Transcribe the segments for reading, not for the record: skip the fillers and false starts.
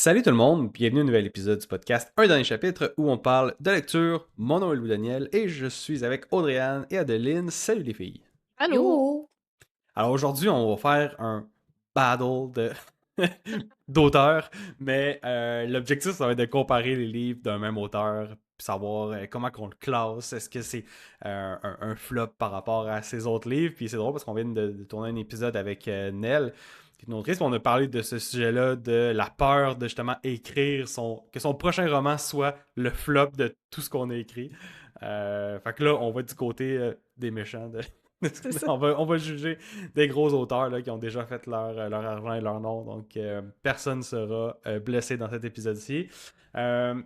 Salut tout le monde, bienvenue à un nouvel épisode du podcast Un dernier chapitre où on parle de lecture. Mon nom est Louis Daniel et je suis avec Audrey-Anne et Adeline. Salut les filles. Allô? Yo! Alors aujourd'hui, on va faire un battle de d'auteurs, mais l'objectif ça va être de comparer les livres d'un même auteur, puis savoir comment qu'on le classe. Est-ce que c'est un flop par rapport à ses autres livres? Puis c'est drôle parce qu'on vient de tourner un épisode avec Nell, qui est une autrice, puis on a parlé de ce sujet-là, de la peur de justement écrire que son prochain roman soit le flop de tout ce qu'on a écrit. Fait que là, on va du côté des méchants. C'est ça. On va juger des gros auteurs là, qui ont déjà fait leur argent et leur nom. Donc, personne ne sera blessé dans cet épisode-ci. Euh,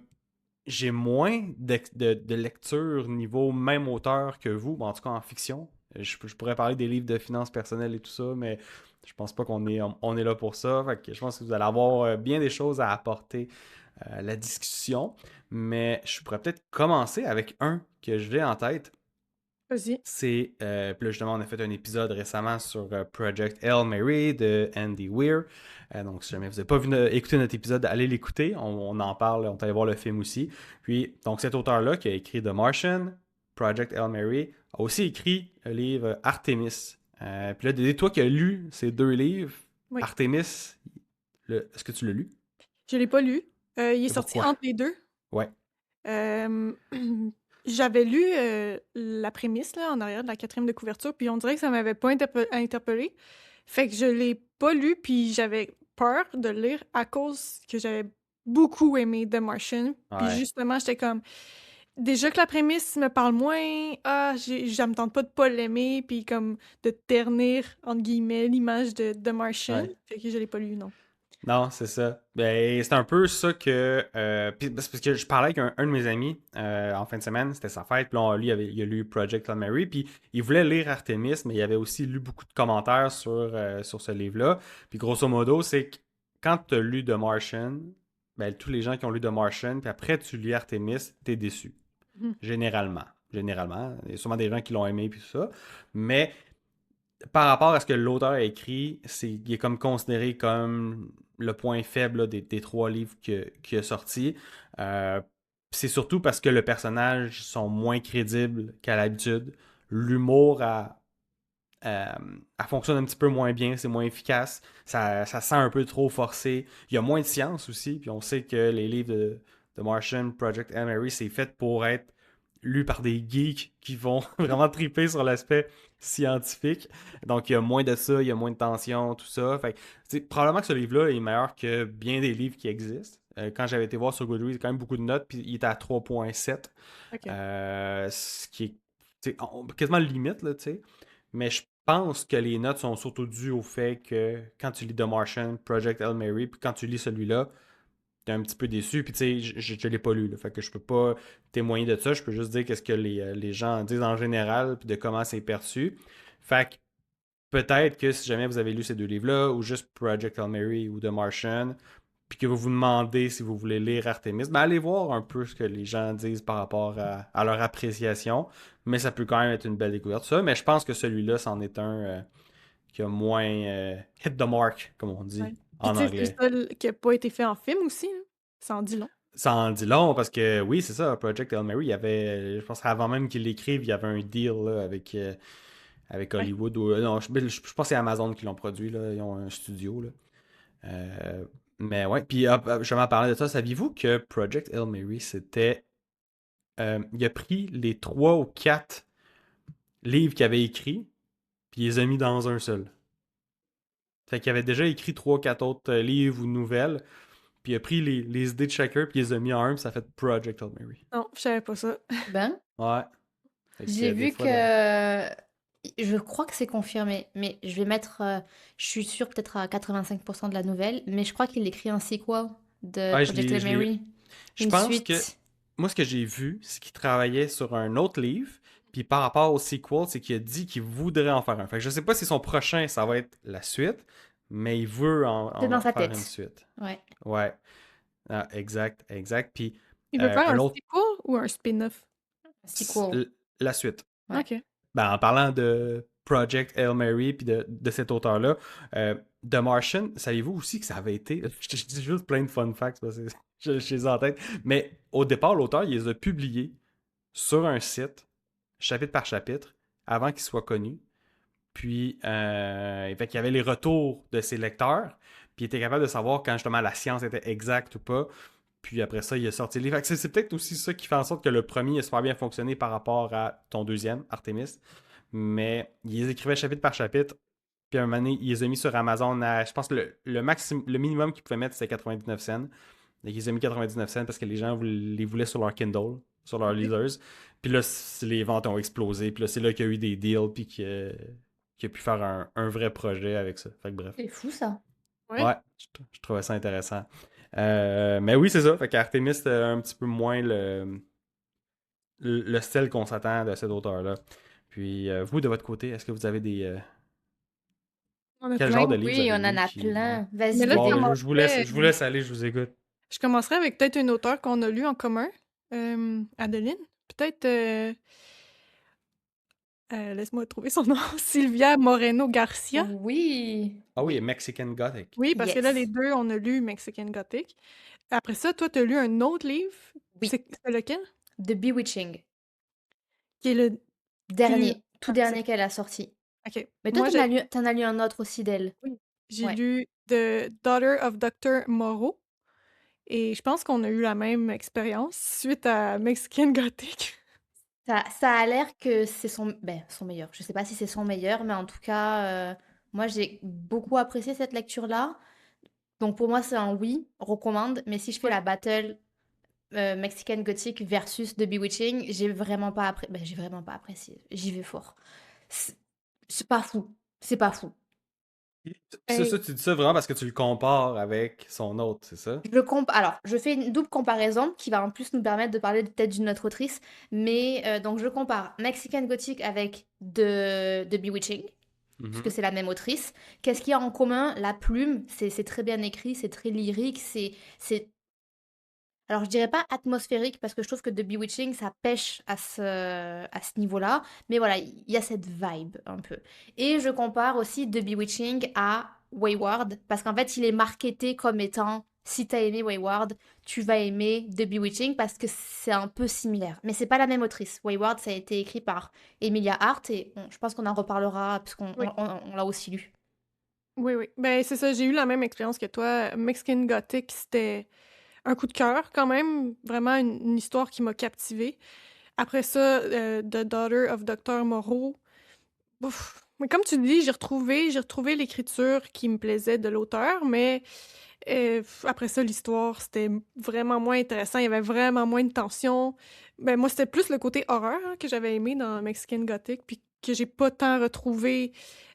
j'ai moins de lecture niveau même auteur que vous, en tout cas en fiction. Je pourrais parler des livres de finances personnelles et tout ça, mais je pense pas on est là pour ça. Fait que je pense que vous allez avoir bien des choses à apporter à la discussion. Mais je pourrais peut-être commencer avec un que j'ai en tête. Vas-y. Puis là, justement, on a fait un épisode récemment sur Project Hail Mary de Andy Weir. Donc, si jamais vous n'avez pas écouté notre épisode, allez l'écouter. On en parle, on est allé voir le film aussi. Puis, donc, cet auteur-là qui a écrit The Martian, Project Hail Mary, a aussi écrit le livre Artemis. Puis là, Dédé, toi qui as lu ces deux livres, Oui. Artemis, est-ce que tu l'as lu? Je l'ai pas lu. Il est Et sorti pourquoi? entre les deux. Ouais. Euh, J'avais lu la prémisse là, en arrière de la quatrième de couverture, puis on dirait que ça m'avait pas interpellé. Fait que je l'ai pas lu, puis j'avais peur de le lire à cause que j'avais beaucoup aimé The Martian. Puis Ouais. justement, j'étais comme... Déjà que la prémisse me parle moins, ça me tente pas de pas l'aimer, puis comme de ternir, entre guillemets, l'image de The Martian. Ouais. Fait que je l'ai pas lu, non. Non, c'est ça. Ben, c'est un peu ça que. C'est parce que je parlais avec un de mes amis en fin de semaine, c'était sa fête. Puis là, lui, il a lu Project Hail Mary. Puis il voulait lire Artemis, mais il avait aussi lu beaucoup de commentaires sur ce livre-là. Puis grosso modo, c'est que quand tu as lu The Martian, ben, tous les gens qui ont lu The Martian, puis après tu lis Artemis, t'es déçu. Mhm. Généralement. Généralement. Il y a sûrement des gens qui l'ont aimé, puis tout ça. Mais par rapport à ce que l'auteur a écrit, il est comme considéré comme le point faible là, des trois livres qu'il a sortis. Euh, c'est surtout parce que le personnage sont moins crédibles qu'à l'habitude. L'humour fonctionne un petit peu moins bien, c'est moins efficace. Ça sent un peu trop forcé. Il y a moins de science aussi, puis on sait que les livres de Martian, Project Hail Mary, c'est fait pour être lu par des geeks qui vont vraiment triper sur l'aspect scientifique. Donc, il y a moins de ça, il y a moins de tension, tout ça. Fait que, probablement que ce livre-là est meilleur que bien des livres qui existent. Quand j'avais été voir sur Goodreads, il y a quand même beaucoup de notes, puis il était à 3.7, Ok. ce qui est quasiment limite, là, tu sais. Mais je pense que les notes sont surtout dues au fait que quand tu lis The Martian, Project Hail Mary, puis quand tu lis celui-là, t'es un petit peu déçu. Puis tu sais, je l'ai pas lu, là, fait que je peux pas témoigner de ça. Je peux juste dire qu'est-ce que les gens disent en général, puis de comment c'est perçu. Fait que peut-être que si jamais vous avez lu ces deux livres-là, ou juste Project Hail Mary ou The Martian, puis que vous vous demandez si vous voulez lire Artemis, ben allez voir un peu ce que les gens disent par rapport à leur appréciation. Mais ça peut quand même être une belle découverte, ça. Mais je pense que celui-là, c'en est un qui a moins hit the mark, comme on dit Ouais. Puis en tu sais, c'est le anglais. seul qui a pas été fait en film aussi, hein. Ça en dit long. Ça en dit long parce que oui, c'est ça, Project Hail Mary, il y avait, je pense avant même qu'il l'écrive, il y avait un deal là, avec Ouais. Hollywood. Ou, non, je pense que c'est Amazon qui l'ont produit, là. Ils ont un studio. Là. Euh, mais ouais, puis je vais en parler de ça. Saviez-vous que Project Hail Mary, c'était. Il a pris les trois ou quatre livres qu'il avait écrits, puis il les a mis dans un seul. Fait qu'il avait déjà écrit trois, quatre autres livres ou nouvelles, puis il a pris les idées de chacun, puis il les a mis en un, puis ça a fait Project Hail Mary. Non, je savais pas ça. Ben, Ouais. Fait que j'ai des vu fois, que... Je crois que c'est confirmé, mais je vais mettre... je suis sûre peut-être à 85% de la nouvelle, mais je crois qu'il écrit un sequel de ouais, Project Hail Mary. Je Une pense que suite. moi, ce que j'ai vu, c'est qu'il travaillait sur un autre livre, puis par rapport au sequel, c'est qu'il a dit qu'il voudrait en faire un. Fait que je sais pas si son prochain, ça va être la suite, mais il veut C'est dans en sa faire une tête. suite. Ouais. Ouais. Ah, exact, exact. Puis Il veut faire un un autre, sequel ou un spin-off? Un sequel. la suite. Ouais. Ok. Ben, en parlant de Project Hail Mary puis de cet auteur-là, The Martian, savez-vous aussi que ça avait été. Je dis juste plein de fun facts parce que je les ai en tête. Mais au départ, l'auteur, il les a publiés sur un site, chapitre par chapitre, avant qu'ils soient connus. Puis, fait qu'il y avait les retours de ses lecteurs. Puis, il était capable de savoir quand justement la science était exacte ou pas. Puis après ça, il a sorti le livre. Fait que c'est peut-être aussi ça qui fait en sorte que le premier a super bien fonctionné par rapport à ton deuxième, Artemis. Mais il les écrivait chapitre par chapitre. Puis à un moment donné, il les a mis sur Amazon à, je pense, que le minimum qu'ils pouvaient mettre, c'était 99 cents. Et ils les ont mis 99 cents parce que les gens les voulaient sur leur Kindle, sur leur Ok. lisers. Puis là, les ventes ont explosé. Puis là, c'est là qu'il y a eu des deals. Puis qu'il a pu faire un vrai projet avec ça. Fait que bref. C'est fou ça. Ouais. Ouais, je trouvais ça intéressant. Mais oui, c'est ça. Fait qu'Artemis, c'était un petit peu moins le style qu'on s'attend de cet auteur-là. Puis, vous, de votre côté, est-ce que vous avez On a quel plein. genre de livre vous Oui, avez on en lu a qui. Ouais. plein. Mais Vas-y, là, je Bon, dis-moi. commencerais, je vous laisse aller, je vous écoute. je commencerai avec peut-être une auteure qu'on a lu en commun, Adeline. Peut-être, laisse-moi trouver son nom, Sylvia Moreno Garcia. Oui. Ah oui, Oui. Mexican Gothic. Oui, parce que là, les Yes. deux, on a lu Mexican Gothic. Après ça, toi, tu as lu un autre livre. Oui. C'est lequel? The Bewitching. Qui est le plus Dernier. Tout ancien. dernier qu'elle a sorti. OK. Mais toi, Moi, j'ai t'en as lu un autre aussi d'elle. oui, j'ai Ouais. lu The Daughter of Dr. Moreau et je pense qu'on a eu la même expérience suite à Mexican Gothic. Ça a l'air que c'est son meilleur. Je sais pas si c'est son meilleur, mais en tout cas, moi, j'ai beaucoup apprécié cette lecture-là. Donc pour moi, c'est un oui, recommande. Mais si je fais Ouais. la battle Mexican Gothic versus The Bewitching, j'ai vraiment pas apprécié. J'y vais fort. C'est c'est pas fou. C'est pas fou. Ben, Tu dis ça vraiment parce que tu le compares avec son autre, c'est ça? Alors, je fais une double comparaison qui va en plus nous permettre de parler peut-être d'une autre autrice. Mais donc, je compare Mexican Gothic avec The Bewitching, puisque Mhm. c'est la même autrice. Qu'est-ce qu'il y a en commun? La plume, c'est très bien écrit, c'est très lyrique, c'est alors, je dirais pas atmosphérique parce que je trouve que The Bewitching, ça pêche à ce niveau-là. Mais voilà, il y a cette vibe un peu. Et je compare aussi The Bewitching à Wayward parce qu'en fait, il est marketé comme étant si t'as aimé Wayward, tu vas aimer The Bewitching parce que c'est un peu similaire. Mais c'est pas la même autrice. Wayward, ça a été écrit par Emilia Hart et je pense qu'on en reparlera parce qu'on oui, on l'a aussi lu. oui, oui. Ben, c'est ça, j'ai eu la même expérience que toi. Mexican Gothic, c'était un coup de cœur quand même, vraiment une histoire qui m'a captivée. Après ça, The Daughter of Dr. Moreau, ouf. Mais comme tu dis, j'ai retrouvé l'écriture qui me plaisait de l'auteur, mais après ça, l'histoire, c'était vraiment moins intéressant. Il y avait vraiment moins de tension. Ben, moi, c'était plus le côté horreur hein, que j'avais aimé dans Mexican Gothic, puis que j'ai pas tant retrouvé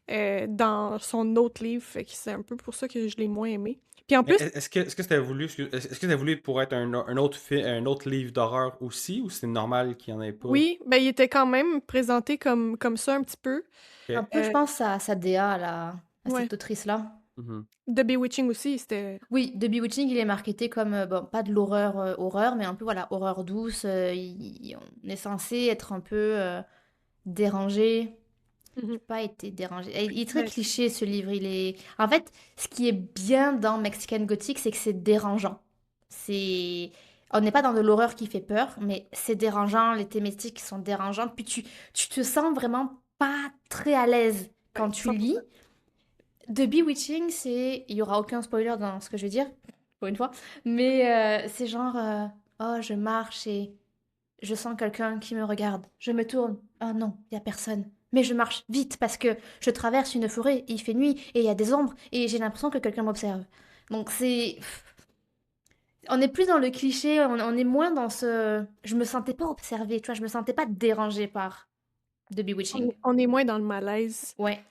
dans son autre livre. Fait que c'est un peu pour ça que je l'ai moins aimé. Puis en Mais plus, est-ce que c'était voulu, est-ce que c'était voulu pour être un autre livre d'horreur aussi, ou c'est normal qu'il n'y en ait pas? oui, ben, il était quand même présenté comme ça un petit peu. Un Ok. peu, je pense, à sa DA à Ouais. cette autrice-là. Mhm. The Bewitching aussi, c'était. Oui, The Bewitching, il est marketé comme, bon, pas de l'horreur, horreur, mais un peu, voilà, horreur douce. On est censé être un peu dérangé. Mhm. J'ai pas été dérangé. Et il est très Ben, cliché, ce livre. Il est... En fait, ce qui est bien dans Mexican Gothic, c'est que c'est dérangeant. C'est... On n'est pas dans de l'horreur qui fait peur, mais c'est dérangeant, les thématiques sont dérangeantes. Puis tu te sens vraiment pas très à l'aise ouais, quand tu 100%. lis. The Bewitching, c'est... Il y aura aucun spoiler dans ce que je vais dire, pour une fois. Mais c'est genre... oh, je marche et je sens quelqu'un qui me regarde. Je me tourne. Oh non, il y a personne. Mais je marche vite parce que je traverse une forêt, et il fait nuit et il y a des ombres et j'ai l'impression que quelqu'un m'observe. Donc c'est... On est plus dans le cliché, on est moins dans ce... Je me sentais pas observée, tu vois, je me sentais pas dérangée par The On Bewitching. est on est moins dans le malaise. Ouais.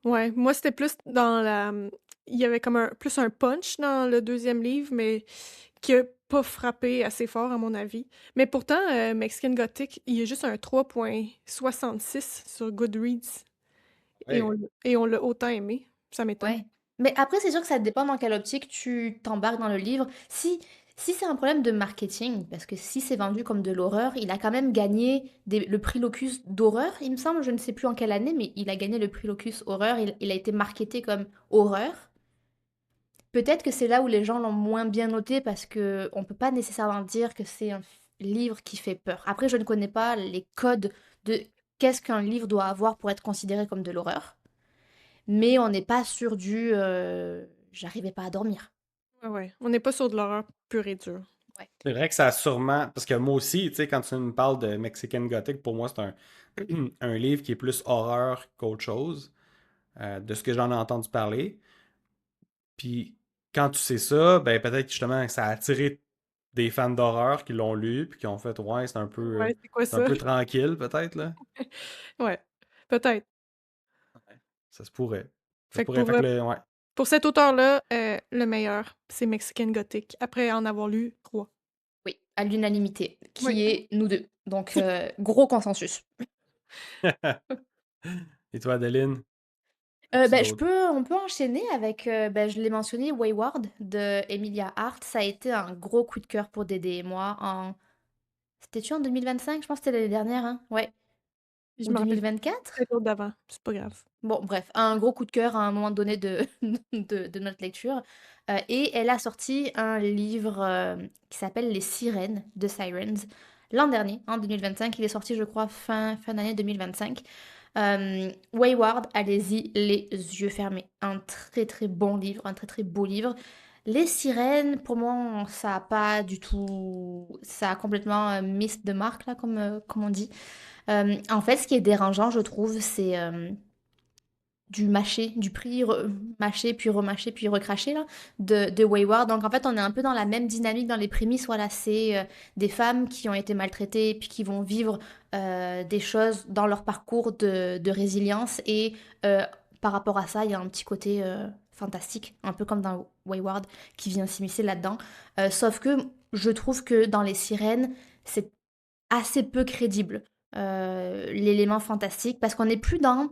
Ouais, moi, c'était plus dans la. Il y avait comme plus un punch dans le deuxième livre, mais qui a pas frappé assez fort, à mon avis. Mais pourtant, Mexican Gothic, il y a juste un 3,66 sur Goodreads Ouais. et on l'a autant aimé. Ça m'étonne. Ouais. Mais après, c'est sûr que ça dépend dans quelle optique tu t'embarques dans le livre. Si c'est un problème de marketing, parce que si c'est vendu comme de l'horreur, il a quand même gagné le prix Locus d'horreur, il me semble, je ne sais plus en quelle année, mais il a gagné le prix Locus horreur, il a été marketé comme horreur. Peut-être que c'est là où les gens l'ont moins bien noté parce que on peut pas nécessairement dire que c'est un livre qui fait peur. Après, je ne connais pas les codes de qu'est-ce qu'un livre doit avoir pour être considéré comme de l'horreur, mais on n'est pas sur du j'arrivais pas à dormir. Ouais, ouais. On n'est pas sur de l'horreur pure et dure. Ouais. C'est vrai que ça a sûrement. Parce que moi aussi, tu sais, quand tu me parles de Mexican Gothic, pour moi, c'est un livre qui est plus horreur qu'autre chose, de ce que j'en ai entendu parler. Puis quand tu sais ça, ben peut-être justement que ça a attiré des fans d'horreur qui l'ont lu, puis qui ont fait ouais, Ouais, c'est quoi c'est un ça? peu tranquille, peut-être, là. Ouais, peut-être. Ouais. Ça se pourrait. Ça se Fait que pourrait. Fait que ouais. pour cet auteur-là, le meilleur, c'est Mexican Gothic, après en avoir lu 3. Oui, à l'unanimité, Oui. qui est nous deux. Donc, gros consensus. Et toi, Adeline, as-tu Bah, d'autres? on peut enchaîner avec, bah, je l'ai mentionné, Wayward de Emilia Hart. Ça a été un gros coup de cœur pour Dédé et moi c'était-tu en 2025? Je pense que c'était l'année dernière, hein? Ouais. Je Ou me rappelle 2024? peut-être l'autre d'avant, c'est pas grave. Bon, bref, un gros coup de cœur à un moment donné de, de notre lecture. Et elle a sorti un livre qui s'appelle Les Sirènes de Sirens l'an dernier, en 2025. Il est sorti, je crois, fin d'année 2025. Wayward, allez-y, les yeux fermés. Un très très bon livre, un très très beau livre. Les Sirènes, pour moi, ça a pas du tout. Ça a complètement miss de marque, là, comme on dit. En fait, ce qui est dérangeant, je trouve, c'est du mâché, du prix mâché, puis remâché, puis recraché là, de Wayward. Donc en fait, on est un peu dans la même dynamique dans les prémices. Voilà, c'est des femmes qui ont été maltraitées, puis qui vont vivre des choses dans leur parcours de résilience. Et par rapport à ça, il y a un petit côté fantastique, un peu comme dans Wayward, qui vient s'immiscer là-dedans. Sauf que je trouve que dans Les Sirènes, c'est assez peu crédible, l'élément fantastique, parce qu'on n'est plus dans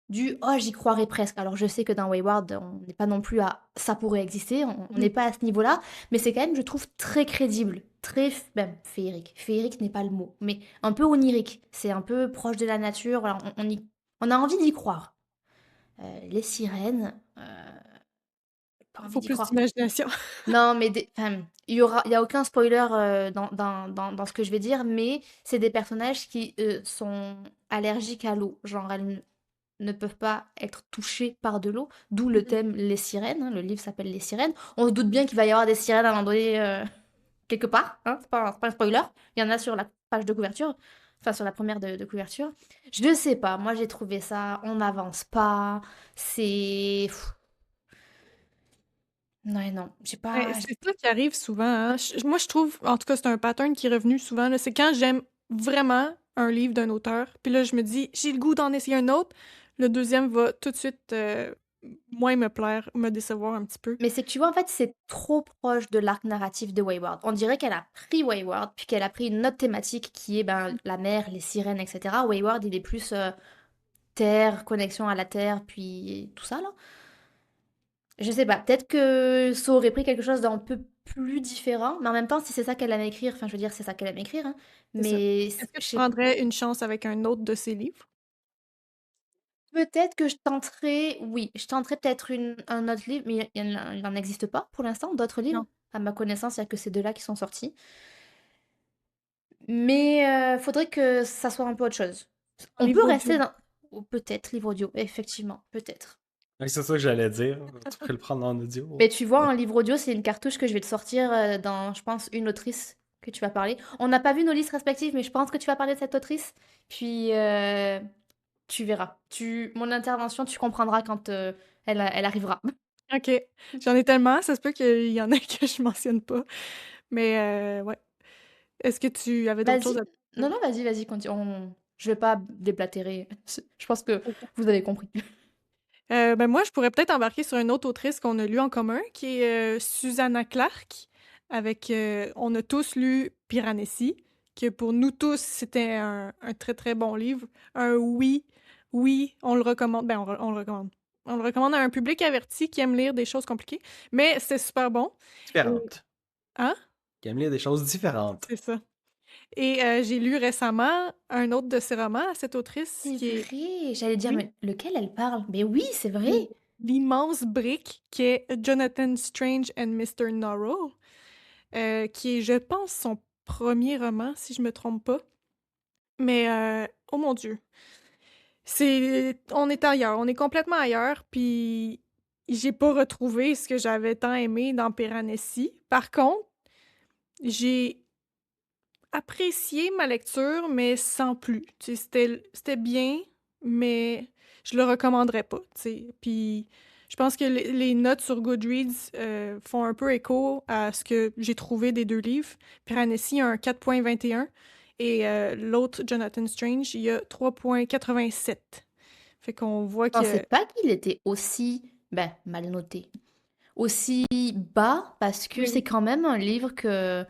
du «Oh, j'y croirais presque». Alors je sais que dans Wayward, on n'est pas non plus à «ça pourrait exister», on Mmh. n'est pas à ce niveau-là, mais c'est quand même, je trouve, très crédible, très même féerique. Féerique n'est pas le mot, mais un peu onirique. C'est un peu proche de la nature, voilà, on a envie d'y croire. Les sirènes, pas envie Faut d'y plus croire. d'imagination. Non, mais enfin, il y a aucun spoiler dans ce que je vais dire, mais c'est des personnages qui sont allergiques à l'eau. Genre, elles ne peuvent pas être touchées par de l'eau, d'où le Mmh. thème Les Sirènes, hein, le livre s'appelle Les Sirènes. On se doute bien qu'il va y avoir des sirènes à un moment donné, quelque part, hein, c'est pas un spoiler. Il y en a sur la page de couverture, enfin sur la première de couverture. Je ne sais pas, moi j'ai trouvé ça, on n'avance pas, c'est... Ouais, non, j'ai Ouais, pas... c'est ça qui arrive souvent, hein. Moi, je trouve, en tout cas, c'est un pattern qui est revenu souvent, là, c'est quand j'aime vraiment un livre d'un auteur, puis là, je me dis: «J'ai le goût d'en essayer un autre», le deuxième va tout de suite, moins me plaire, me décevoir un petit peu. Mais c'est que tu vois, en fait, c'est trop proche de l'arc narratif de Wayward. On dirait qu'elle a pris Wayward, puis qu'elle a pris une autre thématique qui est ben, la mer, les sirènes, etc. Wayward, il est plus terre, connexion à la terre, puis tout ça, là. Je sais pas, peut-être que ça aurait pris quelque chose d'un peu plus différent, mais en même temps, si c'est ça qu'elle aime écrire, enfin, je veux dire, c'est ça qu'elle aime écrire, hein. C'est ça. Mais Est-ce que je tu sais prendrais une chance avec un autre de ses livres? peut-être que je tenterai, oui, je tenterai peut-être un autre livre, mais il n'en existe pas pour l'instant, d'autres livres. Non. À ma connaissance, il n'y a que ces deux-là qui sont sortis. Mais faudrait que ça soit un peu autre chose. Un On peut livre audio? rester dans ou peut-être livre audio, effectivement, peut-être. Ouais, c'est ça que j'allais dire. Tu pourrais le prendre en audio. Mais tu vois, un livre audio, c'est une cartouche que je vais te sortir, dans, je pense, une autrice que tu vas parler. On n'a pas vu nos listes respectives, mais je pense que tu vas parler de cette autrice. Puis, tu verras. Mon intervention, tu comprendras quand, elle arrivera. OK. J'en ai tellement, ça se peut qu'il y en ait que je mentionne pas, mais ouais. Est-ce que tu avais d'autres choses Vas-y. à Non, dire? non, vas-y, continue. Je vais pas déblatérer. Je pense que vous avez compris. Ben, moi, je pourrais peut-être embarquer sur une autre autrice qu'on a lue en commun, qui est, Susanna Clarke, avec, on a tous lu Piranesi, que pour nous tous, c'était un très, très bon livre. Un oui, oui, on le recommande. Ben, on le recommande. On le recommande à un public averti qui aime lire des choses compliquées, mais c'est super bon. Et Différente. hein? qui aime lire des choses différentes. C'est ça. Et j'ai lu récemment un autre de ses romans à cette autrice C'est qui est vrai. J'allais dire, oui, mais lequel elle parle? Mais oui, c'est vrai. l l'immense brique qui est Jonathan Strange and Mr. Norrell, qui est, je pense, son premier roman, si je me trompe pas. Mais oh mon Dieu, on est ailleurs, on est complètement ailleurs, puis j'ai pas retrouvé ce que j'avais tant aimé dans Piranesi. Par contre, j'ai apprécié ma lecture, mais sans plus. Tu sais, c'était bien, mais je le recommanderais pas, tu sais. Puis je pense que les notes sur Goodreads font un peu écho à ce que j'ai trouvé des deux livres. Piranesi a un 4,21 et l'autre, Jonathan Strange, il y a 3,87. Fait qu'on voit Je pensais que... pas qu'il était aussi, ben, mal noté, aussi bas, parce que c'est Oui. quand même un livre que,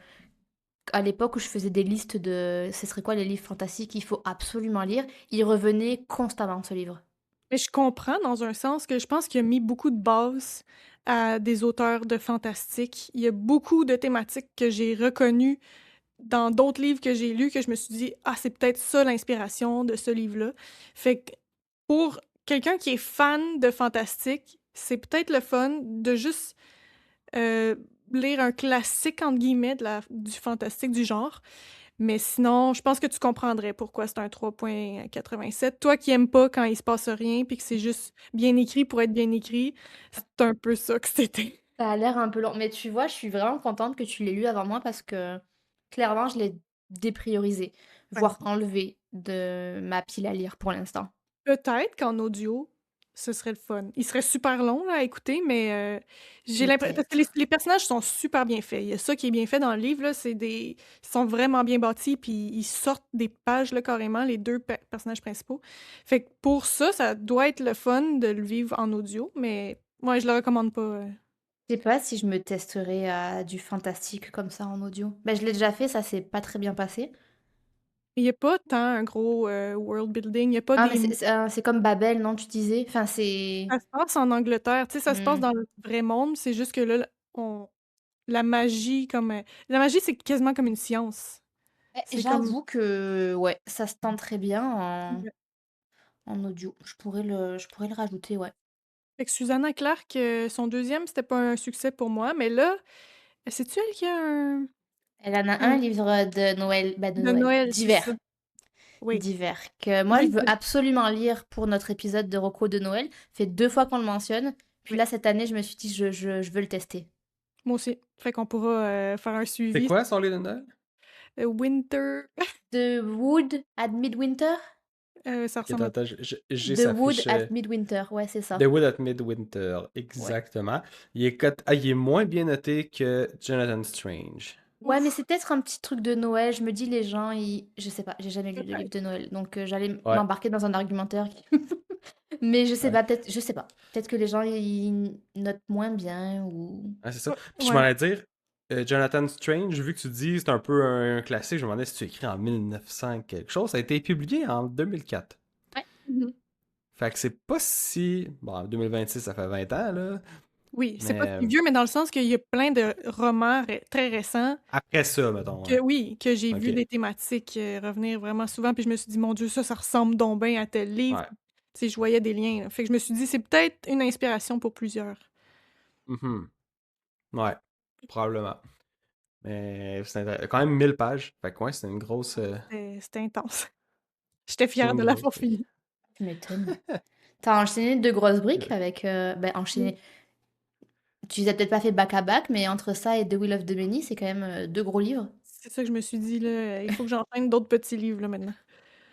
à l'époque où je faisais des listes de ce serait quoi les livres fantastiques qu'il faut absolument lire, il revenait constamment, ce livre. Mais je comprends dans un sens que je pense qu'il a mis beaucoup de bases à des auteurs de fantastique. Il y a beaucoup de thématiques que j'ai reconnues dans d'autres livres que j'ai lus que je me suis dit, ah, c'est peut-être ça l'inspiration de ce livre-là. Fait que pour quelqu'un qui est fan de fantastique, c'est peut-être le fun de juste euh, lire un classique, entre guillemets, du fantastique du genre. Mais sinon, je pense que tu comprendrais pourquoi c'est un 3,87. Toi qui aimes pas quand il se passe rien puis que c'est juste bien écrit pour être bien écrit, c'est un peu ça que c'était. Ça a l'air un peu long, mais tu vois, je suis vraiment contente que tu l'aies lu avant moi parce que clairement, je l'ai dépriorisé, Ouais. voire enlevé de ma pile à lire pour l'instant. Peut-être qu'en audio, ce serait le fun. Il serait super long là, à écouter, mais j'ai l'impression parce que Peut-être. les personnages sont super bien faits. Il y a ça qui est bien fait dans le livre, là, ils sont vraiment bien bâtis, puis ils sortent des pages là, carrément, les deux personnages principaux. Fait que pour ça, ça doit être le fun de le vivre en audio, mais moi, je le recommande pas. Je sais pas si je me testerai à du fantastique comme ça en audio. Ben, je l'ai déjà fait, ça s'est pas très bien passé. Il y a pas tant un gros world building, il y a pas Ah, mais des... c'est comme Babel, non, tu disais? Enfin, c'est... Ça se passe en Angleterre, tu sais, ça se passe Hmm. dans le vrai monde, c'est juste que là, la magie, comme... la magie, c'est quasiment comme une science. C'est comme... J'avoue que, ouais, ça se tente très bien Ouais. en audio. Je pourrais le rajouter, ouais. Fait que Susanna Clark, son deuxième, c'était pas un succès pour moi, mais là, c'est-tu elle qui a Elle en a un un livre de Noël, bah de de Noël, Noël, c'est ça. d'hiver, Oui. d'hiver, que moi je Oui, veux absolument lire pour notre épisode de Rocco de Noël. Fait 2 fois qu'on le mentionne. Puis oui. là, cette année, je me suis dit, je veux le tester. Moi aussi. Fait qu'on pourra faire un C'est suivi. quoi son livre de Noël? Winter, The Wood at Midwinter? ça Ok, attends, ressemble à... attends, j'ai The sa Wood fiche. at Midwinter, ouais, c'est The ça. Wood at Midwinter, Ouais. exactement. Il est moins bien noté que Jonathan Strange. Ouais, mais Ouf, c'est peut-être un petit truc de Noël. Je me dis, les gens, ils... Je sais pas, j'ai jamais lu de livre peut-être. de Noël. Donc, j'allais Ouais, m'embarquer dans un argumentaire. Mais je sais ouais. pas, peut-être, je sais pas. Peut-être que les gens, ils notent moins bien ou... Ouais, c'est ça. Ouais. Puis je m'en Ouais. allais dire, Jonathan Strange, vu que tu dis c'est un peu un classique, je me demandais si tu écris en 1900 quelque chose. Ça a été publié en 2004. Ouais. Mhm. Fait que c'est pas si... Bon, en 2026, ça fait 20 ans, là. Oui, c'est pas Mais si vieux, mais dans le sens qu'il y a plein de romans très récents après ça, mettons, ouais. que oui, que j'ai OK. vu des thématiques revenir vraiment souvent, puis je me suis dit, mon Dieu, ça ressemble donc bien à tel livre. Ouais. Tu sais, je voyais des liens, là. Fait que je me suis dit, c'est peut-être une inspiration pour plusieurs. Mhm. Ouais, probablement. Mais quand même 1000 pages. Fait que ouais, c'est une grosse... C'était intense. J'étais c'est fière une de grosse... l'avoir fini. Tu m'étonnes. T'as enchaîné 2 grosses briques avec... ben, Oui. enchaîné... Tu les as peut-être pas fait back-à-back, mais entre ça et The Will of the Many, c'est quand même 2 gros livres. C'est ça que je me suis dit, là. Il faut que j'enchaîne d'autres petits livres, là, maintenant.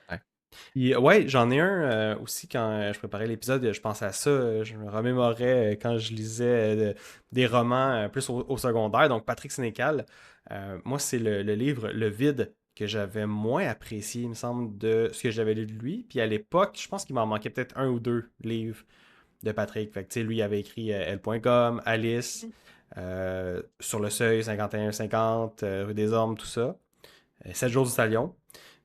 Ouais. Ouais, j'en ai un aussi quand je préparais l'épisode, je pensais à ça, je me remémorais quand je lisais des romans plus au secondaire, donc Patrick Sénécal. Moi, c'est le livre Le Vide que j'avais moins apprécié, il me semble, de ce que j'avais lu de lui. Puis à l'époque, je pense qu'il m'en manquait peut-être un ou deux livres de Patrick. Fait que, tu sais, lui, il avait écrit L.com, Alice, Sur le Seuil, 51-50, Rue des Ormes, tout ça. 7 jours du Talion.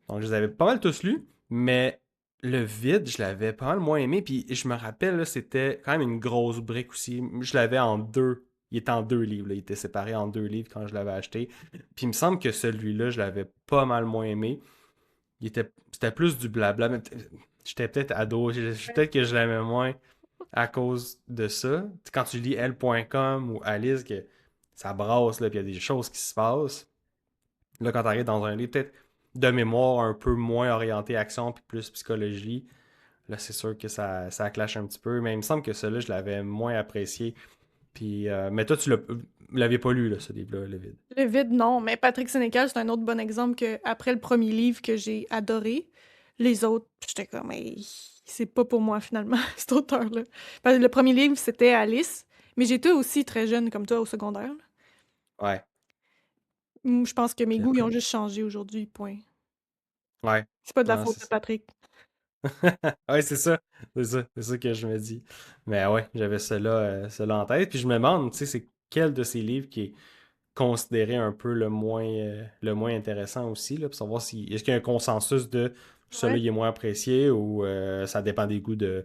Donc, je les avais pas mal tous lus, mais le vide, je l'avais pas mal moins aimé. Puis, je me rappelle, là, c'était quand même une grosse brique aussi. Je l'avais en deux. il était en deux livres, là. Il était séparé en deux livres quand je l'avais acheté. Puis il me semble que celui-là, je l'avais pas mal moins aimé. C'était plus du blabla, mais j'étais peut-être ado, peut-être que je l'aimais moins à cause de ça. Quand tu lis L.com ou Alice, que ça brasse, là, puis il y a des choses qui se passent. Là, quand tu arrives dans un livre, peut-être de mémoire un peu moins orienté action, puis plus psychologie, là, c'est sûr que ça clash un petit peu. Mais il me semble que celui-là, je l'avais moins apprécié. Puis, mais toi, tu l'avais pas lu, là, ce livre-là, Le Vide. Le vide, non, mais Patrick Sénécal, c'est un autre bon exemple que après le premier livre que j'ai adoré, les autres, j'étais comme, hey, c'est pas pour moi finalement, cet auteur-là. Parce que le premier livre, c'était Alice, mais j'étais aussi très jeune comme toi au secondaire. Là. Ouais. Je pense que mes Puis goûts, ils après. ont juste changé aujourd'hui, point. Ouais. C'est pas de la Non, faute c'est de ça. Patrick. Ouais, c'est ça. C'est ça. C'est ça que je me dis. Mais ouais, j'avais cela en tête. Puis je me demande, tu sais, c'est quel de ces livres qui est considéré un peu le moins intéressant aussi, là, pour savoir si est-ce qu'il y a un consensus de celui-là Ouais. il est moins apprécié ou ça dépend des goûts de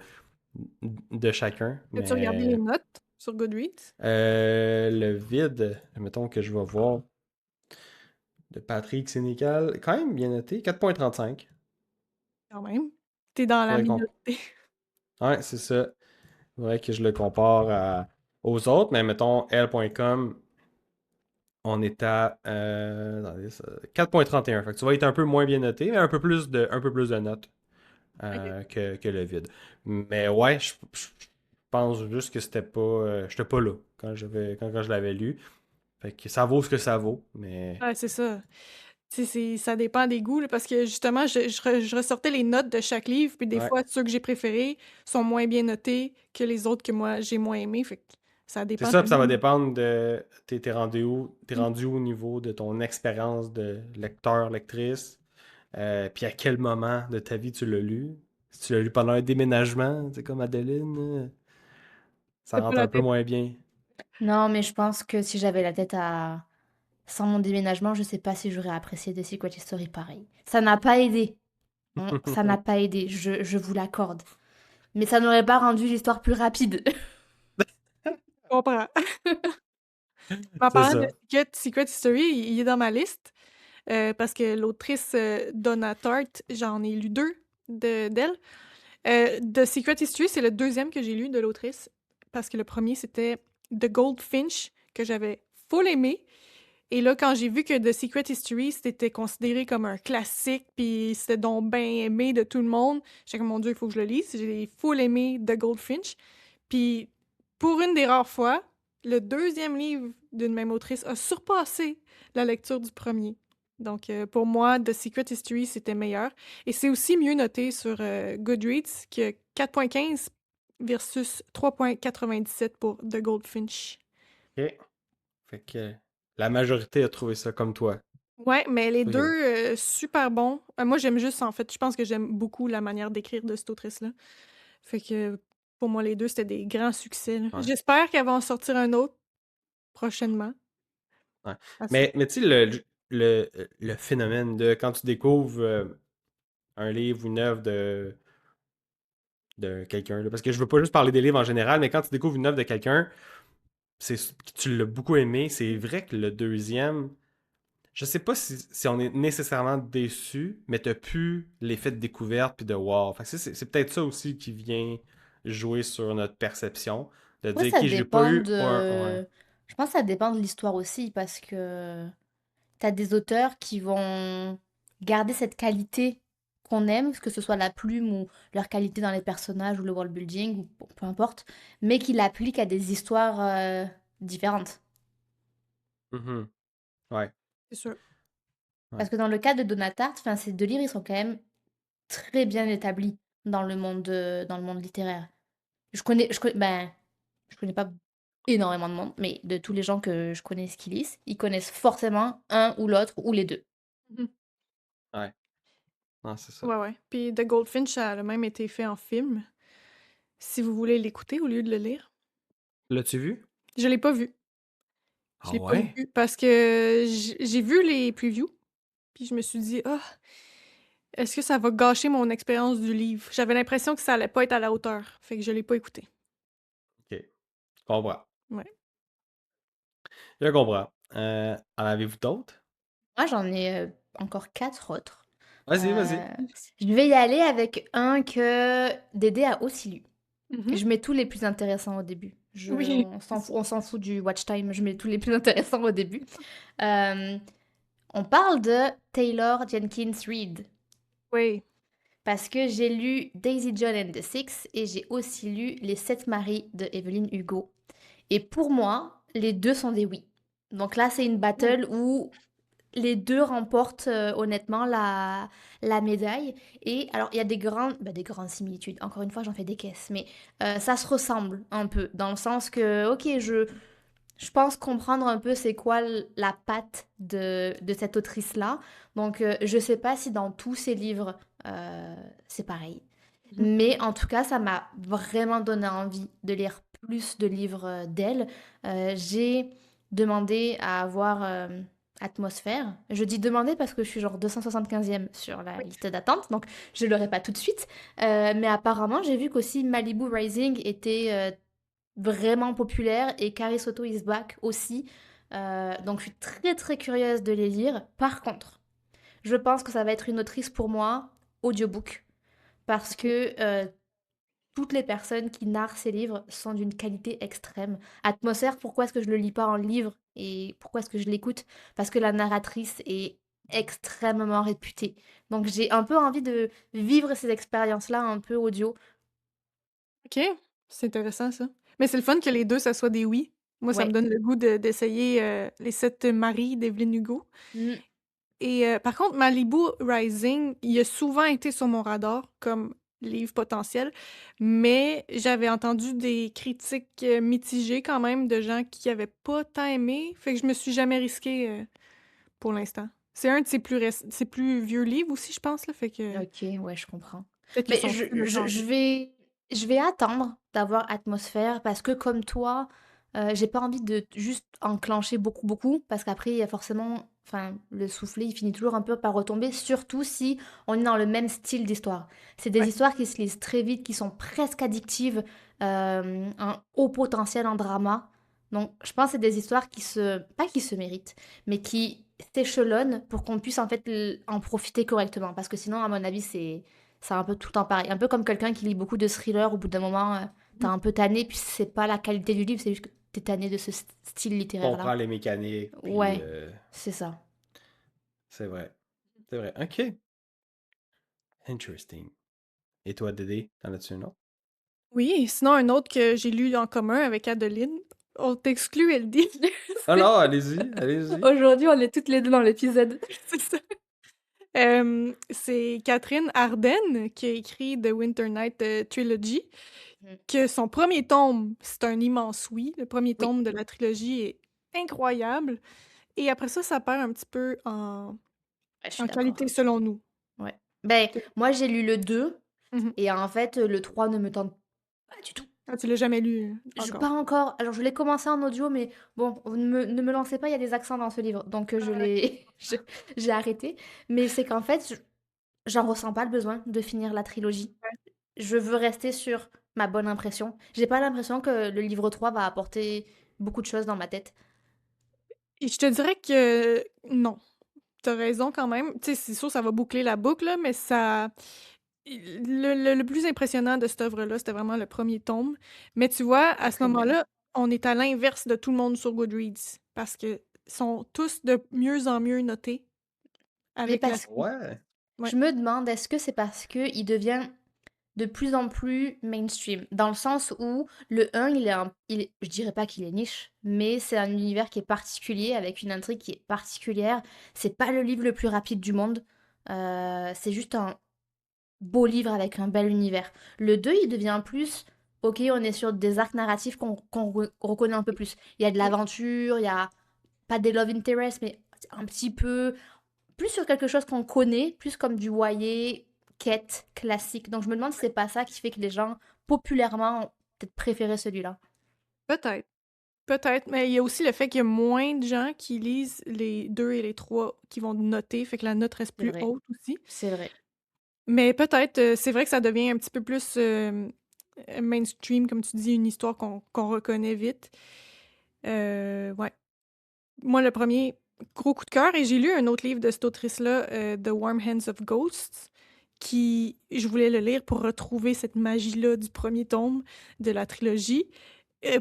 chacun. As-tu regardé les Mais notes sur Goodreads? le vide, mettons que je vais voir de Patrick Sénécal, quand même bien noté, 4,35. Quand même. T'es dans la Faudrait qu'on. minorité. Ouais, c'est ça. Faudrait que je le compare aux autres, mais mettons L.com, on est à attendez, 4,31. Fait que tu vas être un peu moins bien noté, mais un peu plus de notes Ok. que le vide. Mais ouais, je pense juste que c'était pas. J'étais pas là quand je l'avais lu. Fait que ça vaut ce que ça vaut. Mais. Ouais, c'est ça. Ça dépend des goûts, là, parce que justement, je ressortais les notes de chaque livre, puis des Ouais. fois, ceux que j'ai préférés sont moins bien notés que les autres que moi j'ai moins aimés. Fait que ça C'est dépend ça, puis ça va tellement. dépendre de. T'es rendu où? T'es Mm. rendu où au niveau de ton expérience de lecteur, lectrice. Puis à quel moment de ta vie tu l'as lu? Si tu l'as lu pendant un déménagement, c'est comme Adeline, ça T'as pas rentre la un peu tête. moins bien. Non, mais je pense que si j'avais la tête à... Sans mon déménagement, je sais pas si j'aurais apprécié The Secret History pareil. Ça n'a pas aidé. Ça n'a pas aidé, je vous l'accorde. Mais ça n'aurait pas rendu l'histoire plus rapide. Je comprends. En C'est parlant de ça. Secret History, il est dans ma liste parce que l'autrice Donna Tartt, j'en ai lu deux d'elle. The Secret History, c'est le deuxième que j'ai lu de l'autrice parce que le premier, c'était The Goldfinch, que j'avais full aimé. Et là, quand j'ai vu que The Secret History, c'était considéré comme un classique, puis c'était donc bien aimé de tout le monde, j'étais comme, mon Dieu, il faut que je le lise. J'ai full aimé The Goldfinch. Puis, pour une des rares fois, le deuxième livre d'une même autrice a surpassé la lecture du premier. Donc, pour moi, The Secret History, c'était meilleur. Et c'est aussi mieux noté sur Goodreads, qui a 4,15 versus 3,97 pour The Goldfinch. Ok. Fait que la majorité a trouvé ça comme toi. Ouais, mais les deux, Ok. super bons. Moi, j'aime juste, en fait, je pense que j'aime beaucoup la manière d'écrire de cette autrice-là. Fait que pour moi, les deux, c'était des grands succès, là. Ouais. J'espère qu'elle va en sortir un autre prochainement. Ouais. À suivre. Mais tu sais, le phénomène de quand tu découvres un livre ou une œuvre de quelqu'un, là, parce que je veux pas juste parler des livres en général, mais quand tu découvres une œuvre de quelqu'un, tu l'as beaucoup aimé, c'est vrai que le deuxième, je sais pas si on est nécessairement déçu, mais t'as plus l'effet de découverte puis de wow. Fait que c'est peut-être ça aussi qui vient jouer sur notre perception, de Ouais, dire, ça ok, j'ai pas dépend eu un. Ouais. de... Je pense que ça dépend de l'histoire aussi, parce que t'as des auteurs qui vont garder cette qualité qu'on aime, que ce soit la plume ou leur qualité dans les personnages ou le world building, ou peu importe, mais qui l'appliquent à des histoires différentes. Mhm. Ouais. C'est sûr. Ouais. Parce que dans le cas de Donatart, enfin, ces deux livres, ils sont quand même très bien établis dans le monde littéraire. Ben, je connais pas énormément de monde, mais de tous les gens que je connais qui lisent, ils connaissent forcément un ou l'autre ou les deux. Mhm. Ouais. Non, c'est ça. Ouais, ouais. Puis The Goldfinch, ça a même été fait en film, si vous voulez l'écouter au lieu de le lire. L'as-tu vu? Je l'ai pas vu. Je Ah l'ai pas ouais? vu parce que j'ai vu les previews, puis je me suis dit: «Ah, est-ce que ça va gâcher mon expérience du livre?» J'avais l'impression que ça allait pas être à la hauteur, fait que je l'ai pas écouté. Ok. Je comprends. Ouais. Je comprends. En avez-vous d'autres? Moi, j'en ai encore 4 autres. Vas-y, vas-y. Euh, je vais y aller avec un que Dédé a aussi lu. Mhm. Je mets tous les plus intéressants au début. Oui. On s'en fout du watch time, je mets tous les plus intéressants au début. Euh, on parle de Taylor Jenkins Reid. Oui. Parce que j'ai lu Daisy Jones and the Six et j'ai aussi lu Les Sept Maris de Evelyn Hugo. Et pour moi, les deux sont des oui. Donc là, c'est une Oh. battle où les deux remportent honnêtement la médaille. Et alors, il y a des grandes similitudes. Encore une fois, j'en fais des caisses. Mais ça se ressemble un peu. Dans le sens que, ok, je pense comprendre un peu c'est quoi la patte de cette autrice-là. Donc, je sais pas si dans tous ses livres, c'est pareil. Mhm. Mais en tout cas, ça m'a vraiment donné envie de lire plus de livres d'elle. J'ai demandé à avoir Atmosphère. Je dis demander parce que je suis genre 275e sur la Oui. liste d'attente, donc je l'aurai pas tout de suite. Mais apparemment, j'ai vu qu'aussi Malibu Rising était vraiment populaire et Carrie Soto is back aussi. Donc je suis très très curieuse de les lire. Par contre, je pense que ça va être une autrice pour moi audiobook parce Ok. que toutes les personnes qui narrent ces livres sont d'une qualité extrême. Atmosphère, pourquoi est-ce que je le lis pas en livre et pourquoi est-ce que je l'écoute? Parce que la narratrice est extrêmement réputée. Donc j'ai un peu envie de vivre ces expériences-là un peu audio. Ok. C'est intéressant, ça. Mais c'est le fun que les deux, ça soit des oui. Moi, ça me Ouais. donne le goût d'essayer Les Sept Maris d'Evelyn Hugo. Mm. Et par contre, Malibu Rising, il a souvent été sur mon radar comme livre potentiel, mais j'avais entendu des critiques mitigées quand même de gens qui avaient pas tant aimé, fait que je me suis jamais risquée pour l'instant. C'est un de ses plus vieux livres aussi, je pense, là, fait que Ok, ouais, je comprends. peut-être que Mais son style a changé. je vais attendre d'avoir Atmosphère parce que comme toi, j'ai pas envie de juste enclencher beaucoup, beaucoup parce qu'après, il y a forcément, enfin, le soufflet, il finit toujours un peu par retomber, surtout si on est dans le même style d'histoire. C'est des Ouais. histoires qui se lisent très vite, qui sont presque addictives, un haut potentiel en drama. Donc, je pense que c'est des histoires pas qui se méritent, mais qui s'échelonnent pour qu'on puisse en fait en profiter correctement. Parce que sinon, à mon avis, c'est un peu tout le temps pareil. Un peu comme quelqu'un qui lit beaucoup de thrillers, au bout d'un moment, t'es un peu tanné, puis c'est pas la qualité du livre, c'est juste que t'es tanné de ce style littéraire-là. Comprends les mécaniques, puis Ouais, c'est ça. c'est vrai. C'est vrai. OK. Interesting. Et toi, Dédé, t'en as-tu un autre? Oui, sinon un autre que j'ai lu en commun avec Adeline, on t'exclut, elle dit. Ah non, allez-y, allez-y. Aujourd'hui, on est toutes les deux dans l'épisode. C'est ça. C'est Catherine Arden qui a écrit The Winter Night Trilogy, Mhm. que son premier tome, c'est un immense oui. Le premier Oui, tome de la trilogie est incroyable. Et après ça, ça perd un petit peu ouais, je suis en qualité d'accord. selon nous. Ouais. Ben, Que- moi, j'ai lu le 2 Mhm. et en fait, le 3 ne me tente pas du tout. Ah, tu l'as jamais lu Pas encore. encore. Alors, je l'ai commencé en audio, mais bon, ne me lancez pas, il y a des accents dans ce livre. Donc, je Ah, l'ai j'ai arrêté. Mais c'est qu'en fait, j'en ressens pas le besoin de finir la trilogie. Je veux rester sur ma bonne impression. J'ai pas l'impression que le livre 3 va apporter beaucoup de choses dans ma tête. et je te dirais que non. T'as raison quand même. Tu sais, c'est sûr, ça va boucler la boucle, là, mais ça. Le plus impressionnant de cette œuvre-là, c'était vraiment le premier tome. Mais tu vois, C'est à ce très bien. moment-là, on est à l'inverse de tout le monde sur Goodreads. Parce que sont tous de mieux en mieux notés Mais avec la parce suite. Ouais. je Ouais. me demande, est-ce que c'est parce que il devient de plus en plus mainstream, dans le sens où le un je dirais pas qu'il est niche, mais c'est un univers qui est particulier, avec une intrigue qui est particulière. C'est pas le livre le plus rapide du monde, c'est juste un beau livre avec un bel univers. Le 2 il devient plus, ok, on est sur des arcs narratifs qu'on reconnaît un peu plus. Il y a de Oui. l'aventure, il y a pas des love interest, mais un petit peu plus sur quelque chose qu'on connaît, plus comme du YA, quête, classique. Donc je me demande si c'est pas ça qui fait que les gens, populairement, ont peut-être préféré celui-là. Peut-être. Peut-être. Mais il y a aussi le fait qu'il y a moins de gens qui lisent les 2 et les 3 qui vont noter, fait que la note reste C'est plus vrai, haute aussi. c'est vrai. Mais peut-être, c'est vrai que ça devient un petit peu plus mainstream, comme tu dis, une histoire qu'on reconnaît vite. Ouais. moi, le premier gros coup de cœur. Et j'ai lu un autre livre de cette autrice-là, The Warm Hands of Ghosts, qui, je voulais le lire pour retrouver cette magie-là du premier tome de la trilogie.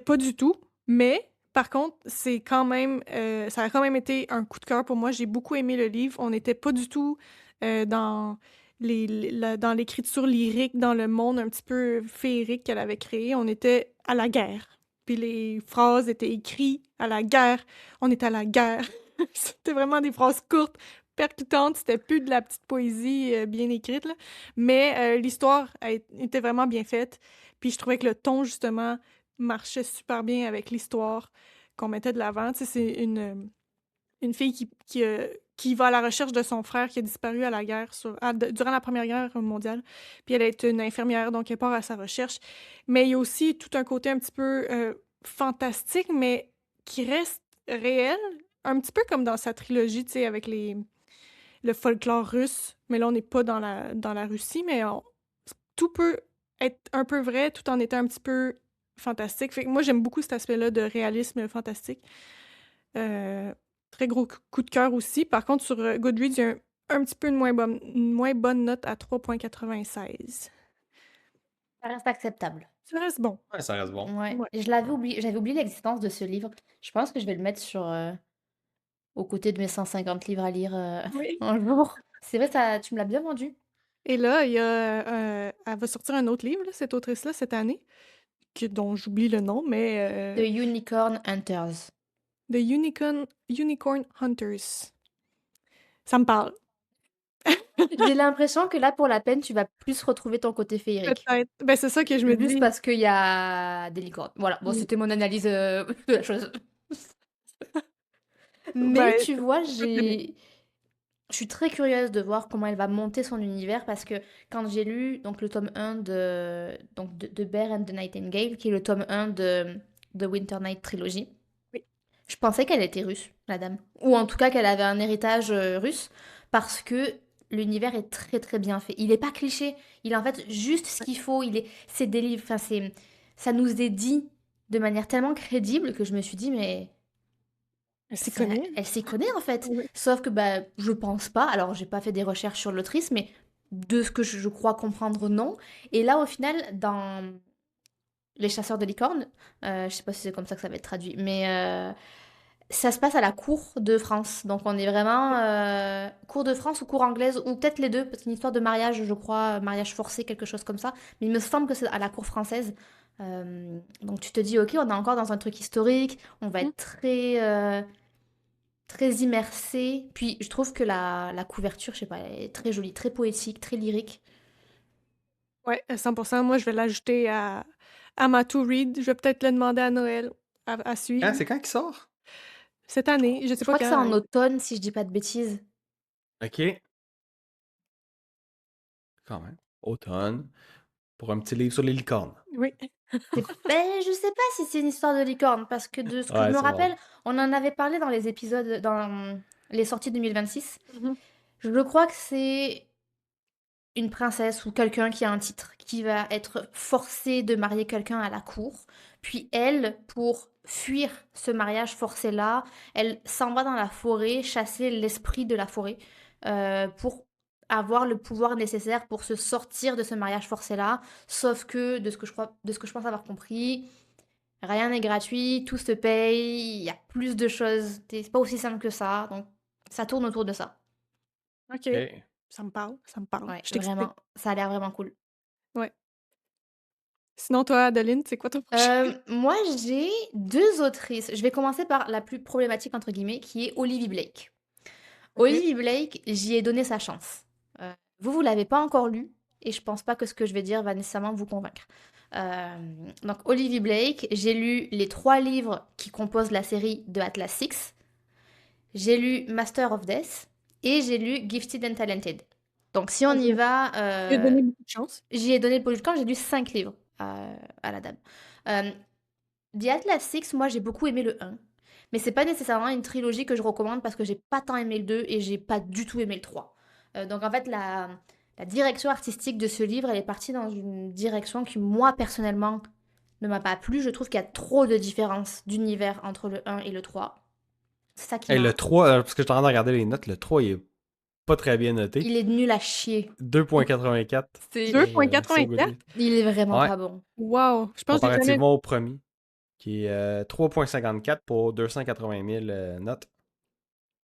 Pas du tout, mais par contre, c'est quand même, ça a quand même été un coup de cœur pour moi. J'ai beaucoup aimé le livre. On n'était pas du tout dans dans l'écriture lyrique, dans le monde un petit peu féerique qu'elle avait créé. On était à la guerre. Puis les phrases étaient écrites à la guerre. On est à la guerre. C'était vraiment des phrases courtes, percutantes. C'était plus de la petite poésie bien écrite, là. Mais l'histoire était vraiment bien faite. Puis je trouvais que le ton, justement, marchait super bien avec l'histoire qu'on mettait de l'avant. Tu sais, c'est une fille qui va à la recherche de son frère qui a disparu à la guerre durant la Première Guerre mondiale. Puis elle est une infirmière, donc elle part à sa recherche. Mais il y a aussi tout un côté un petit peu fantastique, mais qui reste réel, un petit peu comme dans sa trilogie, tu sais, avec le folklore russe. Mais là, on n'est pas dans la Russie, mais tout peut être un peu vrai tout en étant un petit peu fantastique. Fait que moi, j'aime beaucoup cet aspect-là de réalisme fantastique. Euh, Très gros coup de cœur aussi. Par contre, sur Goodreads, il y a un petit peu une moins bonne note à 3,96. Ça reste acceptable. Ça reste bon. Ouais, ça reste bon. Ouais. Ouais. Et j'avais oublié l'existence de ce livre. Je pense que je vais le mettre aux côtés de mes 150 livres à lire Oui. un jour. C'est vrai, tu me l'as bien vendu. Et là, il y a, elle va sortir un autre livre, là, cette autrice-là, cette année, dont j'oublie le nom, mais The Unicorn Hunters. The Unicorn Hunters. Ça me parle. J'ai l'impression que là, pour la peine, tu vas plus retrouver ton côté féerique. Peut-être. Ben, c'est ça que je me Juste dis. parce qu'il y a des licornes. Voilà, bon, Mm. c'était mon analyse de la chose. Mais Ben, tu vois, c'est très bien. je suis très curieuse de voir comment elle va monter son univers parce que quand j'ai lu donc, le tome 1 de Bear and the Nightingale, qui est le tome 1 de Winter Night Trilogy, Oui. je pensais qu'elle était russe, la dame. Ou en tout cas qu'elle avait un héritage russe parce que l'univers est très très bien fait. Il est pas cliché, il a en fait juste ce qu'il faut. C'est des livres, enfin ça nous est dit de manière tellement crédible que je me suis dit mais Elle s'y connaît. elle s'y connaît en fait. Oui. Sauf que bah, je pense pas. Alors, j'ai pas fait des recherches sur l'autrice, mais de ce que je crois comprendre, non. Et là, au final, dans Les Chasseurs de licornes, je sais pas si c'est comme ça que ça va être traduit, mais ça se passe à la cour de France. Donc, on est vraiment cour de France ou cour anglaise, ou peut-être les deux, parce qu'une histoire de mariage, je crois, mariage forcé, quelque chose comme ça. Mais il me semble que c'est à la cour française. Donc, tu te dis, ok, on est encore dans un truc historique, on va Mm. être très immersée. Puis je trouve que la couverture, je sais pas, elle est très jolie, très poétique, très lyrique. Ouais, à 100%. Moi, je vais l'ajouter à ma to-read. Je vais peut-être le demander à Noël à suivre. C'est quand qu'il sort? Cette année, je sais Je pas crois que c'est quand. en automne, si je dis pas de bêtises. Ok, quand même. Automne. Pour un petit livre sur les licornes. Oui. Ben, je sais pas si c'est une histoire de licorne, parce que de ce que je Ouais, me c'est bon. rappelle, on en avait parlé dans les épisodes, dans les sorties 2026. Mhm. Je crois que c'est une princesse ou quelqu'un qui a un titre, qui va être forcé de marier quelqu'un à la cour. Puis elle, pour fuir ce mariage forcé-là, elle s'en va dans la forêt, chasser l'esprit de la forêt, pour avoir le pouvoir nécessaire pour se sortir de ce mariage forcé-là. Sauf que, de ce que je pense avoir compris, rien n'est gratuit, tout se paye, il y a plus de choses, c'est pas aussi simple que ça. Donc ça tourne autour de ça. OK. Ok. Ça me parle, ça me parle. Ouais, Je t'explique. vraiment, ça a l'air vraiment cool. Ouais. Sinon, toi, Adeline, c'est quoi ton prochain? Moi, j'ai 2 autrices. Je vais commencer par la plus problématique, entre guillemets, qui est Olivia Blake. OK. Olivia Blake, j'y ai donné sa chance. Vous l'avez pas encore lu, et je pense pas que ce que je vais dire va nécessairement vous convaincre. Donc, Olivia Blake, j'ai lu les 3 livres qui composent la série de Atlas Six. J'ai lu Master of Death, et j'ai lu Gifted and Talented. Donc, si on y va, Tu as donné beaucoup de chance. j'y ai donné le pot du camp, j'ai lu 5 livres à la dame. Euh, The Atlas Six, moi j'ai beaucoup aimé le 1. Mais c'est pas nécessairement une trilogie que je recommande parce que j'ai pas tant aimé le 2 et j'ai pas du tout aimé le 3. Donc en fait, la direction artistique de ce livre, elle est partie dans une direction qui, moi personnellement, ne m'a pas plu. Je trouve qu'il y a trop de différences d'univers entre le 1 et le 3. C'est ça qui Hey, m'a... le 3, parce que je suis en train de regarder les notes, le 3 il est pas très bien noté. Il est nul à chier. 2.84 C'est... sur 2,84? Goodreads. Il est vraiment Ouais, pas bon. Wow! Je pense que j'ai jamais... comparativement au premier, qui est 3.54 pour 280 000 notes.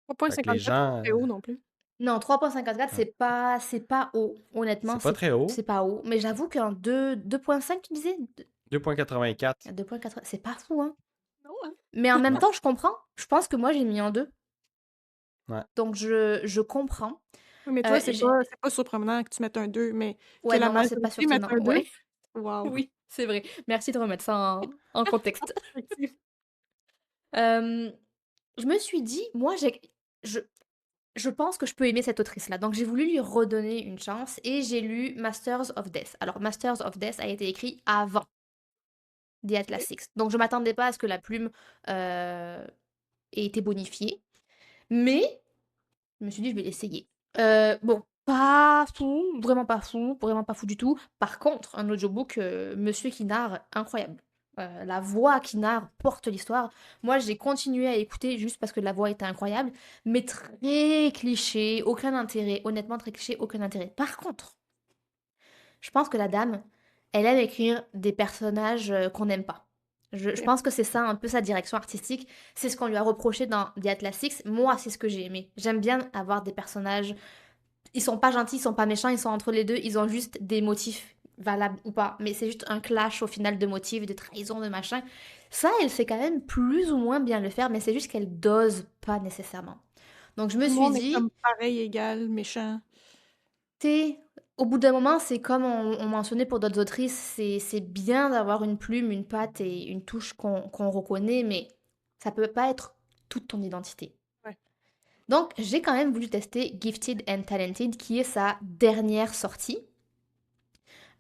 Fait que les 3,54, c'est pas gens, très haut non plus. Non, 3,54, ouais, c'est pas haut. Honnêtement, c'est pas très haut. c'est pas haut. Mais j'avoue qu'un 2,5, tu disais? 2.84. 2,80, c'est pas fou, hein. Non, hein? Mais en même Non. temps, je comprends. Je pense que moi, j'ai mis en 2. Ouais. Donc, je comprends. Oui, mais toi, J'ai... c'est pas surprenant que tu mettes un 2, mais que Ouais, la non, moi, c'est pas majorité mette surprenant. un 2? Ouais, Wow! oui, c'est vrai. Merci de remettre ça en contexte. Effectivement. Euh, je me suis dit, moi, je, je pense que je peux aimer cette autrice-là. Donc, j'ai voulu lui redonner une chance et j'ai lu Masters of Death. Alors, Masters of Death a été écrit avant The Atlas Six. Donc, je m'attendais pas à ce que la plume ait été bonifiée. Mais je me suis dit, je vais l'essayer. Bon, pas fou, vraiment pas fou du tout. Par contre, un audiobook, Monsieur qui narre, incroyable. La voix qui narre porte l'histoire. Moi, j'ai continué à écouter juste parce que la voix était incroyable, mais très cliché, aucun intérêt. Honnêtement, très cliché, aucun intérêt. Par contre, je pense que la dame, elle aime écrire des personnages qu'on n'aime pas. Je pense que c'est ça un peu sa direction artistique. C'est ce qu'on lui a reproché dans The Atlas Six. Moi, c'est ce que j'ai aimé. J'aime bien avoir des personnages. Ils sont pas gentils, ils sont pas méchants, ils sont entre les deux. Ils ont juste des motifs valables ou pas. Mais c'est juste un clash au final de motifs, de trahison, de machin. Ça, elle sait quand même plus ou moins bien le faire, mais c'est juste qu'elle dose pas nécessairement. Donc je me Tout le suis monde est dit, comme pareil, égal, méchant. t'es... Au bout d'un moment, c'est comme on mentionnait pour d'autres autrices, c'est bien d'avoir une plume, une patte et une touche qu'on reconnaît, mais ça peut pas être toute ton identité. Ouais. Donc, j'ai quand même voulu tester Gifted and Talented, qui est sa dernière sortie.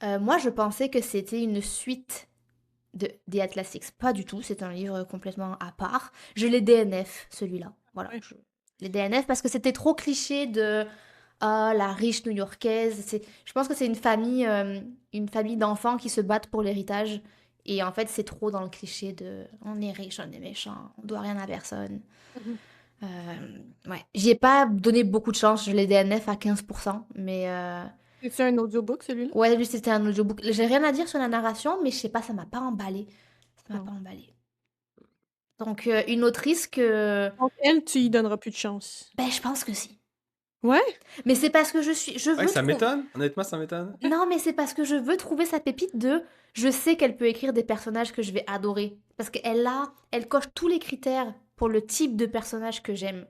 Moi, je pensais que c'était une suite de The Atlas Six. Pas du tout, c'est un livre complètement à part. Je l'ai DNF, celui-là. Voilà, Ouais. je l'ai DNF parce que c'était trop cliché de ah, la riche new-yorkaise. Je pense que c'est une famille d'enfants qui se battent pour l'héritage. Et en fait, c'est trop dans le cliché de on est riche, on est méchant, on doit rien à personne. Mhm. Ouais, j'y ai pas donné beaucoup de chance, je l'ai DNF à 15%, mais C'est-tu un audiobook, celui-là? ouais, lui c'était un audiobook. J'ai rien à dire sur la narration, mais je sais pas, ça m'a pas emballé. Ça m'a Non. pas emballé. Donc, une autrice que. Donc, elle, tu y donneras plus de chance. Ben, je pense que si. Ouais? Mais c'est parce que je Ouais, veux ça trouver. m'étonne. Honnêtement, ça m'étonne. Non, mais c'est parce que je veux trouver sa pépite de. Je sais qu'elle peut écrire des personnages que je vais adorer. Parce elle coche tous les critères pour le type de personnage que j'aime.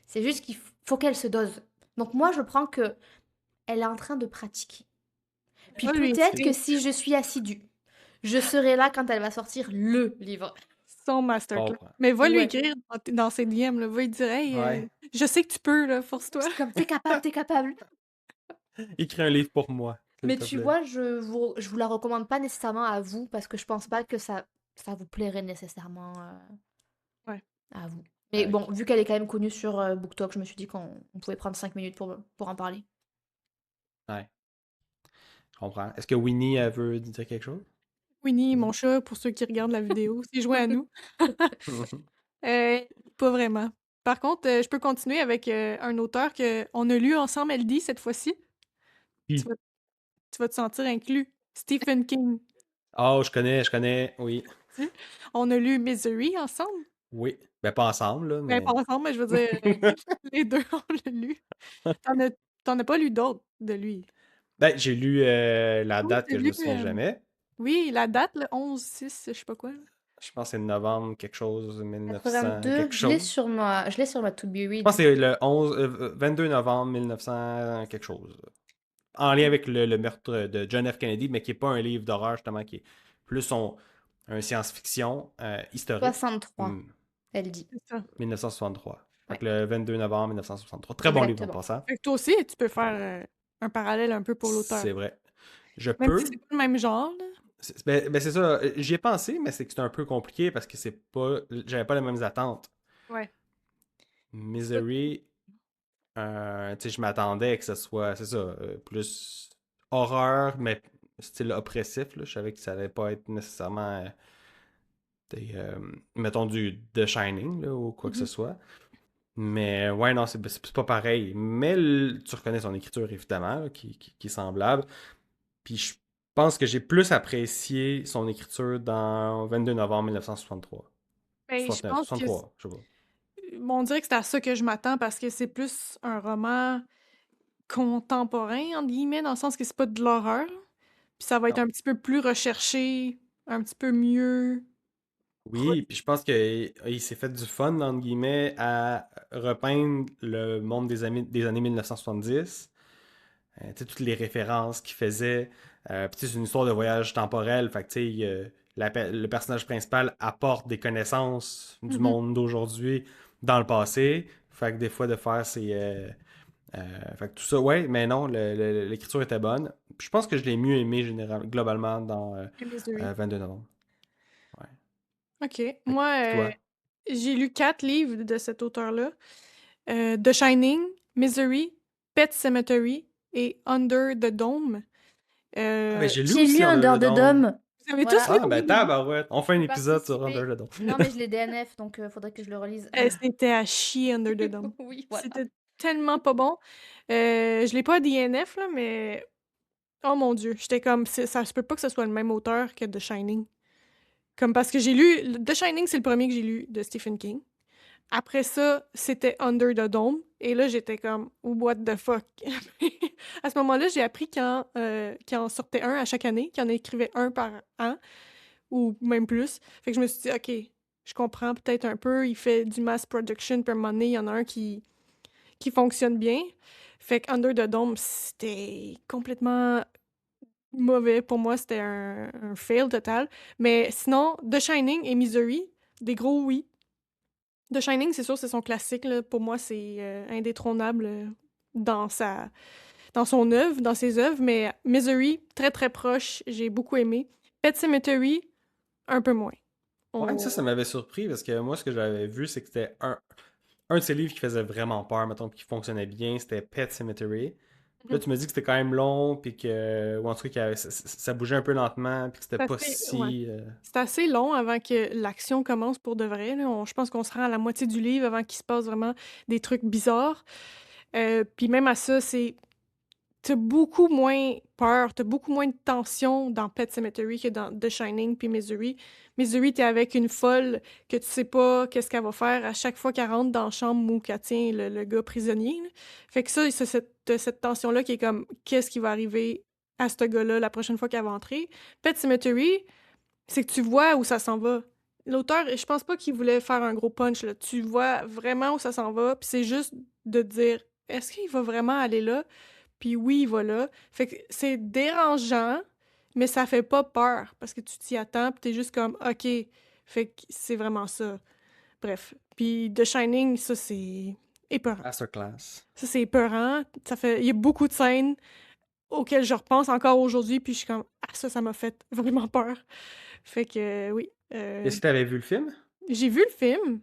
C'est juste qu'il faut qu'elle se dose. Donc, moi, je prends que elle est en train de pratiquer. Puis Va lui peut-être que écrire si je suis assidue, je serai là quand elle va sortir le livre. son Je masterclass. comprends. Mais va lui Ouais. écrire dans ses DM, là. Va lui dire, hey, Ouais. je sais que tu peux, là, force-toi. C'est comme, t'es capable, t'es capable. Écris un livre pour moi, s'il Mais te tu plaît. vois, je vous la recommande pas nécessairement à vous parce que je pense pas que ça vous plairait nécessairement Ouais. à vous. Mais bon, Ok. vu qu'elle est quand même connue sur BookTok, je me suis dit qu'on pouvait prendre 5 minutes pour en parler. Ouais, je comprends. Est-ce que Winnie elle veut dire quelque chose? Winnie, mon Vas-y. chat, pour ceux qui regardent la vidéo, c'est joué à nous. Euh, Pas vraiment. Par contre, je peux continuer avec un auteur qu'on a lu ensemble, elle dit, cette fois-ci. Tu Qui? vas, tu vas te sentir inclus. Stephen King. Oh, je connais, oui. Tu sais. On a lu Misery ensemble. Oui. Ben, pas ensemble, là, Ben, pas mais. ensemble, mais je veux dire, les deux, on l'a lu. T'en as, t'en as pas lu d'autres de lui. Ben, j'ai lu la Oui, date t'as que je lu, me souviens jamais. oui, la date, le 11/6, je sais pas quoi. Je pense que c'est novembre quelque chose, 1900 82, quelque chose. je l'ai sur ma To Be Je Read. pense que c'est le 22 novembre 1900 quelque chose. En lien avec le meurtre de John F. Kennedy, mais qui n'est pas un livre d'horreur, justement, qui est plus un science-fiction historique. 63, elle dit. C'est ça. 1963. Fait Ouais, que le 22 novembre 1963. Très bon livre en exactement. passant. Fait que toi aussi, tu peux faire un parallèle un peu pour l'auteur. C'est vrai. Je Même si peux. c'est pas le même genre, là. Ben, c'est ça. J'y ai pensé, mais c'est que c'est un peu compliqué parce que c'est pas. J'avais pas les mêmes attentes. Ouais. Misery, tu sais, je m'attendais à que ce soit, c'est ça, plus horreur, mais style oppressif, là. Je savais que ça allait pas être nécessairement, mettons, du The Shining, là, ou quoi que ce Mhm. soit. Mais ouais, non, c'est pas pareil. Mais tu reconnais son écriture, évidemment, là, qui est semblable. Puis je pense que j'ai plus apprécié son écriture dans 22 novembre 1963. Ben, je 69, pense que 63, je sais pas. bon, on dirait que c'est à ça que je m'attends parce que c'est plus un roman contemporain, entre guillemets, dans le sens que c'est pas de l'horreur. Puis ça va être Non. un petit peu plus recherché, un petit peu mieux Oui, produit. puis je pense qu'il s'est fait du fun, entre guillemets, à repeindre le monde des années 1970. Tu sais, toutes les références qu'il faisait. Puis tu sais, c'est une histoire de voyage temporel. Fait que tu sais, le personnage principal apporte des connaissances du Mhm. monde d'aujourd'hui dans le passé. Fait que des fois, de faire fait que tout ça, ouais, mais non, l'écriture était bonne. Puis je pense que je l'ai mieux aimé globalement dans Et Misery. 22 novembre. Ouais. OK. Fait que, Moi, puis toi? j'ai lu 4 livres de cet auteur-là. The Shining, Misery, Pet Cemetery et Under the Dome. Ah, ben Euh, j'ai lu J'ai lu aussi Under Under the the Dome. Dome. vous avez tous lu? Voilà. Ah, ben tabarouette. On fait un J'ai épisode sur participé. Under the Dome. Non, mais je l'ai DNF, donc faudrait que je le relise. C'était à chier Under the Dome. Oui, voilà. C'était tellement pas bon. Je l'ai pas à DNF, là, mais oh mon Dieu, j'étais comme, ça se peut pas que ce soit le même auteur que The Shining. Comme parce que j'ai lu, The Shining, c'est le premier que j'ai lu de Stephen King. Après ça, c'était Under the Dome. Et là, j'étais comme, what the fuck? À ce moment-là, j'ai appris qu'il en sortait un à chaque année, qu'il en écrivait un par an, ou même plus. Fait que je me suis dit, OK, je comprends peut-être un peu. Il fait du mass production, puis à un moment donné, il y en a un qui fonctionne bien. Fait que Under the Dome, c'était complètement mauvais. Pour moi, c'était un fail total. Mais sinon, The Shining et Misery, des gros oui. The Shining, c'est sûr, c'est son classique, là. Pour moi, c'est indétrônable dans dans son œuvre, dans ses œuvres. Mais Misery, très très proche, j'ai beaucoup aimé. Pet Cemetery, un peu moins. Ouais, ça On... m'avait surpris parce que moi, ce que j'avais vu, c'est que c'était un de ces livres qui faisait vraiment peur, mettons, puis qui fonctionnait bien, c'était Pet Cemetery. Puis là, Mhm. tu me dis que c'était quand même long, puis que, ou en tout cas, ça bougeait un peu lentement, puis que c'était C'est pas assez, ouais. si. C'est assez long avant que l'action commence pour de vrai, là. Je pense qu'on se rend à la moitié du livre avant qu'il se passe vraiment des trucs bizarres. Puis même à ça, c'est t'as beaucoup moins peur, t'as beaucoup moins de tension dans Pet Sematary que dans The Shining puis Misery. Misery, t'es avec une folle que tu sais pas qu'est-ce qu'elle va faire à chaque fois qu'elle rentre dans la chambre où qu'elle tient le gars prisonnier, là. Fait que ça, t'as cette tension-là qui est comme qu'est-ce qui va arriver à ce gars-là la prochaine fois qu'elle va entrer. Pet Sematary, c'est que tu vois où ça s'en va. L'auteur, je pense pas qu'il voulait faire un gros punch, là. Tu vois vraiment où ça s'en va, puis c'est juste de te dire, est-ce qu'il va vraiment aller là? Puis oui, il va là. Fait que c'est dérangeant, mais ça fait pas peur, parce que tu t'y attends, puis t'es juste comme, OK, fait que c'est vraiment ça. Bref. Puis The Shining, ça, c'est épeurant. Masterclass. Ça, c'est épeurant. Il y a beaucoup de scènes auxquelles je repense encore aujourd'hui, puis je suis comme, ah, ça m'a fait vraiment peur. Fait que oui. Est-ce que tu avais vu le film? J'ai vu le film,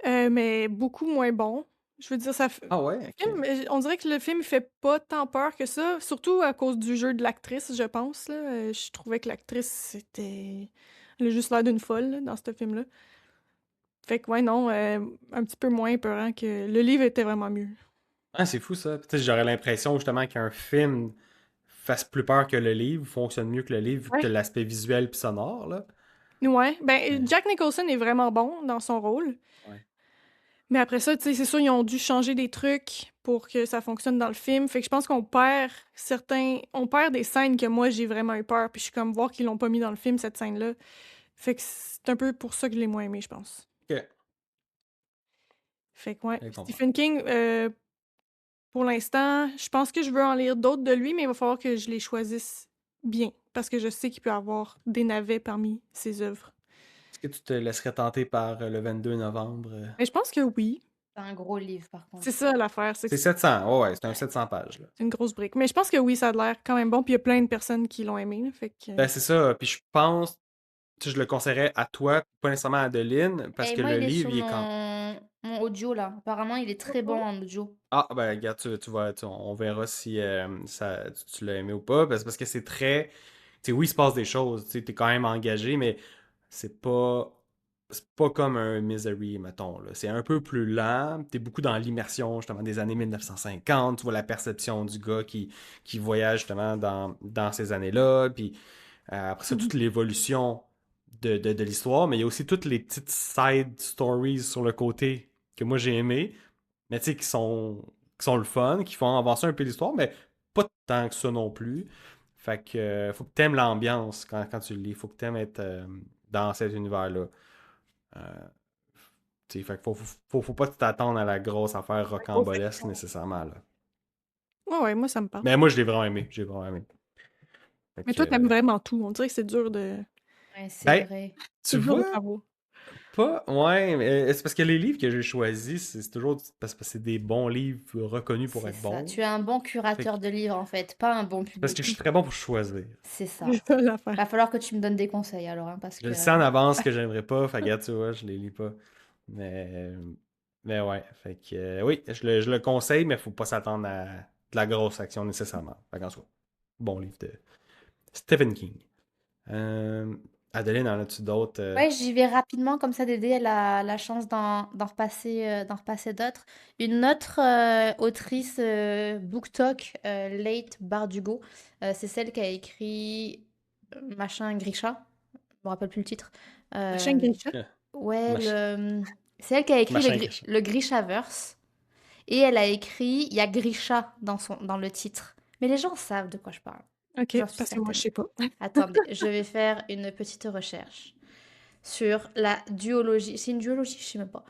mais beaucoup moins bon. Je veux dire, Ah ouais, le ok. film, on dirait que le film il fait pas tant peur que ça, surtout à cause du jeu de l'actrice, je pense, là. Je trouvais que l'actrice, c'était... Elle a juste l'air d'une folle, là, dans ce film-là. Fait que ouais, non, un petit peu moins peurant que... Le livre était vraiment mieux. Ah, c'est fou ça. Tu sais, j'aurais l'impression justement qu'un film fasse plus peur que le livre, fonctionne mieux que le livre, vu que tu Ouais. l'aspect visuel puis sonore, là. Ouais, ben Mais, Jack Nicholson est vraiment bon dans son rôle. ouais. Mais après ça, tu sais, c'est sûr, ils ont dû changer des trucs pour que ça fonctionne dans le film. Fait que je pense qu'on perd certains... On perd des scènes que moi, j'ai vraiment eu peur. Puis je suis comme, voir qu'ils l'ont pas mis dans le film, cette scène-là. Fait que c'est un peu pour ça que je l'ai moins aimé, je pense. Ok, Fait que ouais, je comprends. Stephen King, pour l'instant, je pense que je veux en lire d'autres de lui, mais il va falloir que je les choisisse bien. Parce que je sais qu'il peut y avoir des navets parmi ses œuvres. Est-ce que tu te laisserais tenter par le 22 novembre? Mais je pense que oui. C'est un gros livre, par contre. C'est ça l'affaire, c'est que C'est 700, ouais, ouais, c'est un 700 pages, là. c'est une grosse brique. Mais je pense que oui, ça a l'air quand même bon. Puis il y a plein de personnes qui l'ont aimé, là. Fait que... Ben, c'est ça. Puis je pense, tu sais, je le conseillerais à toi, pas nécessairement à Adeline, parce Et que moi, le il est livre, sur il est quand. mon audio, là. Apparemment, il est très bon en audio. Ah, ben, regarde, tu vois, on verra si tu l'as aimé ou pas, parce que c'est très. Tu sais, oui, il se passe des choses, tu sais, t'es quand même engagé, mais c'est pas. c'est pas comme un Misery, mettons, là. C'est un peu plus lent. T'es beaucoup dans l'immersion, justement, des années 1950. Tu vois la perception du gars qui voyage, justement, dans ces années-là. Puis après ça, toute l'évolution de l'histoire. Mais il y a aussi toutes les petites side stories sur le côté que moi j'ai aimé. Mais tu sais, qui sont le fun, qui font avancer un peu l'histoire, mais pas tant que ça non plus. Fait que faut que t'aimes l'ambiance quand tu le lis. Faut que t'aimes être dans cet univers-là. Euh, tu sais, fait que faut pas t'attendre à la grosse affaire Gros rocambolesque fiction. nécessairement, là. Ouais, moi, ça me parle. Mais moi, je l'ai vraiment aimé. J'ai vraiment aimé. Fait Mais que, toi, t'aimes vraiment tout. On dirait que c'est dur de... Ouais, c'est ben, vrai. tu C'est dur de vois, savoir. pas. Ouais, mais c'est parce que les livres que j'ai choisis, c'est toujours parce que c'est des bons livres reconnus pour C'est être ça. bons. Tu es un bon Fait que- curateur de livres, en fait, pas un bon parce que je public. suis très bon pour choisir. C'est ça. C'est ça l'affaire. Va falloir que tu me donnes des conseils alors, hein, parce Je que... le sais en avance que j'aimerais pas, fait que regarde, tu vois, je les lis pas. Mais, mais ouais, fait que oui, je le conseille, mais faut pas s'attendre à de la grosse action nécessairement. Fait qu'en soit, bon livre de Stephen King. Euh, Adeline, en as-tu d'autres? Ouais, j'y vais rapidement, comme ça Dédé elle a la chance d'en repasser d'autres. Une autre autrice BookTok, Late Bardugo, c'est celle qui a écrit Machin Grisha, je me rappelle plus le titre. Machin Euh, Grisha. ouais, Mach- c'est elle qui a écrit Machin Grisha. le Grishaverse. Et elle a écrit, il y a Grisha dans le titre. Mais les gens savent de quoi je parle, OK, j'en suis parce que moi, je certaine. sais pas. Attendez, je vais faire une petite recherche sur la duologie. C'est une duologie, je sais même pas.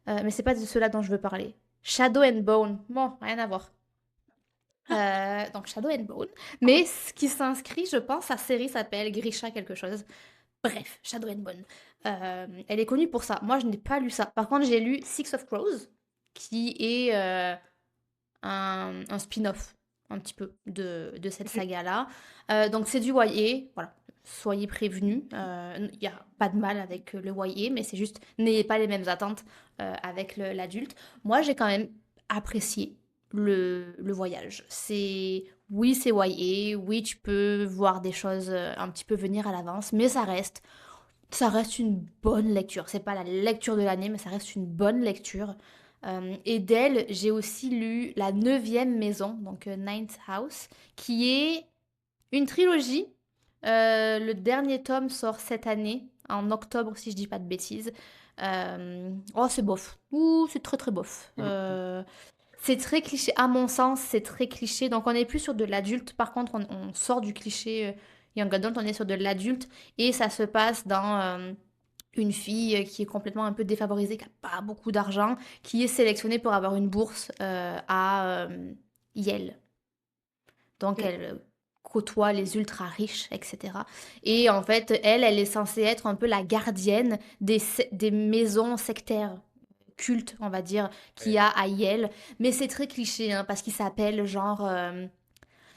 Mais c'est pas de cela dont je veux parler. Shadow and Bone. Bon, rien à voir. Donc Shadow and Bone. Mais ce qui s'inscrit, je pense, sa série s'appelle Grisha quelque chose. Bref, Shadow and Bone. Elle est connue pour ça. Moi, je n'ai pas lu ça. Par contre, j'ai lu Six of Crows, qui est un spin-off un petit peu de cette OK. saga-là. Donc c'est du YA, voilà. Soyez prévenus. Il n'y a pas de mal avec le YA, mais c'est juste, n'ayez pas les mêmes attentes avec l'adulte. Moi, j'ai quand même apprécié le voyage. Oui, c'est YA, oui, tu peux voir des choses un petit peu venir à l'avance, mais ça reste une bonne lecture. C'est pas la lecture de l'année, mais ça reste une bonne lecture. Et d'elle, j'ai aussi lu La Neuvième Maison, donc Ninth House, qui est une trilogie. Le dernier tome sort cette année, en octobre, si je dis pas de bêtises. Oh, c'est bof. Ouh, c'est très très bof. C'est très cliché. À mon sens, c'est très cliché. Donc, on n'est plus sur de l'adulte. Par contre, on sort du cliché young adult. On est sur de l'adulte. Et ça se passe dans une fille qui est complètement un peu défavorisée, qui n'a pas beaucoup d'argent, qui est sélectionnée pour avoir une bourse à Yale. Donc, OK. elle côtoie les ultra riches, etc. Et en fait, elle est censée être un peu la gardienne des maisons sectaires cultes, on va dire, qu'il y Ouais. a à Yale. Mais c'est très cliché, hein, parce qu'il s'appelle genre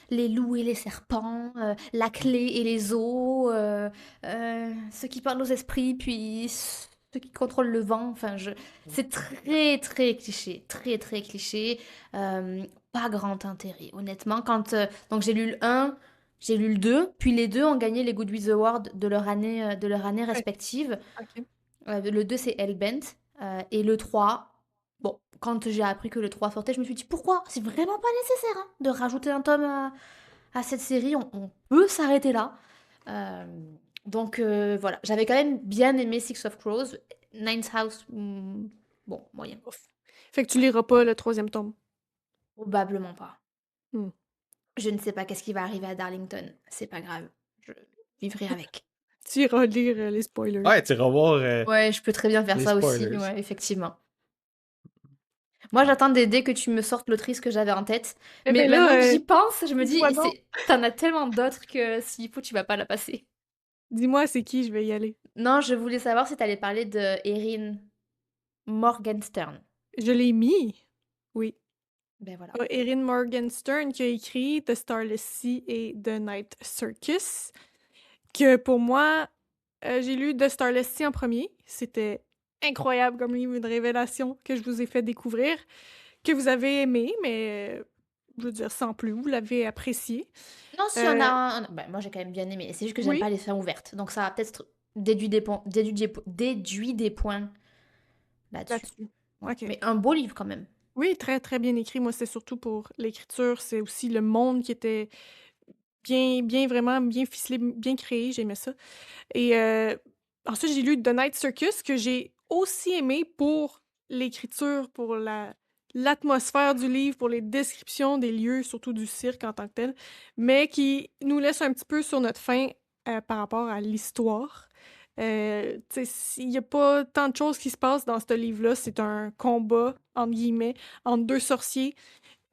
les loups et les serpents, la clé et les os, ceux qui parlent aux esprits, puis ceux qui contrôlent le vent. Enfin, c'est très, très cliché. Très, très cliché. Pas grand intérêt, honnêtement. Donc, j'ai lu le 1, j'ai lu le 2, puis les deux ont gagné les Goodreads Awards de leur année Ouais, respective. OK. Le 2, c'est Hellbent. Et le 3, bon, quand j'ai appris que le 3 sortait, je me suis dit pourquoi? C'est vraiment pas nécessaire hein, de rajouter un tome à cette série. On peut s'arrêter là. Euh, donc voilà, j'avais quand même bien aimé Six of Crows. Ninth House, bon, moyen. Ouf. Fait que tu liras pas le troisième tome. Probablement pas. Hmm. Je ne sais pas qu'est-ce qui va arriver à Darlington. C'est pas grave. Je vivrai avec. Tu iras lire les spoilers. Ouais, tu iras voir Ouais, je peux très bien faire les ça aussi. spoilers. Ouais, effectivement. Moi, j'attends dès que tu me sortes l'autrice que j'avais en tête. Eh Mais ben maintenant que là, j'y pense, je me dis, dis-moi donc. t'en as tellement d'autres que s'il faut, tu vas pas la passer. Dis-moi c'est qui, je vais y aller. Non, je voulais savoir si t'allais parler de Erin Morgenstern. Je l'ai mis. Oui. Ben voilà. Erin Morgenstern qui a écrit The Starless Sea et The Night Circus. Que pour moi, j'ai lu The Starless Sea en premier. C'était incroyable comme livre, une révélation que je vous ai fait découvrir, que vous avez aimé, mais je veux dire sans plus, vous l'avez apprécié. Non, si on a ben, moi, j'ai quand même bien aimé. C'est juste que j'aime Oui, pas les fins ouvertes. Donc, ça va peut-être déduis des points là-dessus. là-dessus. Ouais. Ok. Mais un beau livre quand même. Oui, très, très bien écrit. Moi, c'est surtout pour l'écriture. C'est aussi le monde qui était vraiment bien ficelé, bien créé. J'aimais ça. Et ensuite, j'ai lu The Night Circus, que j'ai aussi aimé pour l'écriture, pour l'atmosphère du livre, pour les descriptions des lieux, surtout du cirque en tant que tel, mais qui nous laisse un petit peu sur notre faim par rapport à l'histoire. Tu sais, il n'y a pas tant de choses qui se passent dans ce livre-là. C'est un combat, entre guillemets, entre deux sorciers,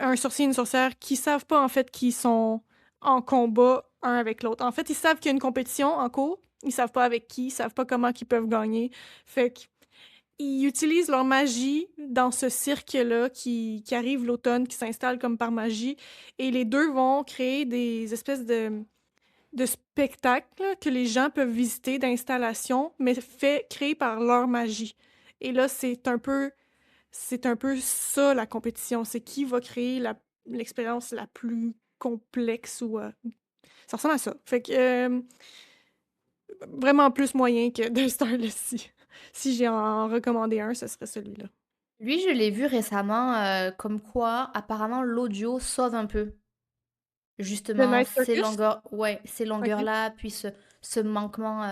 un sorcier et une sorcière qui savent pas en fait qu'ils sont en combat un avec l'autre. En fait, ils savent qu'il y a une compétition en cours, ils savent pas avec qui, ils savent pas comment ils peuvent gagner. Fait qu'ils utilisent leur magie dans ce cirque-là qui arrive l'automne, qui s'installe comme par magie, et les deux vont créer des espèces de spectacles que les gens peuvent visiter, d'installations, mais créés par leur magie. Et là, c'est un peu ça la compétition, c'est qui va créer l'expérience la plus complexe ou ça ressemble à ça. Fait que vraiment plus moyen que de Starless Sea. Si j'ai en recommandé un, ce serait celui-là. Lui, je l'ai vu récemment, comme quoi, apparemment, l'audio sauve un peu. The Justement, Night Circus? ces Ok. longueurs-là, puis ce manquement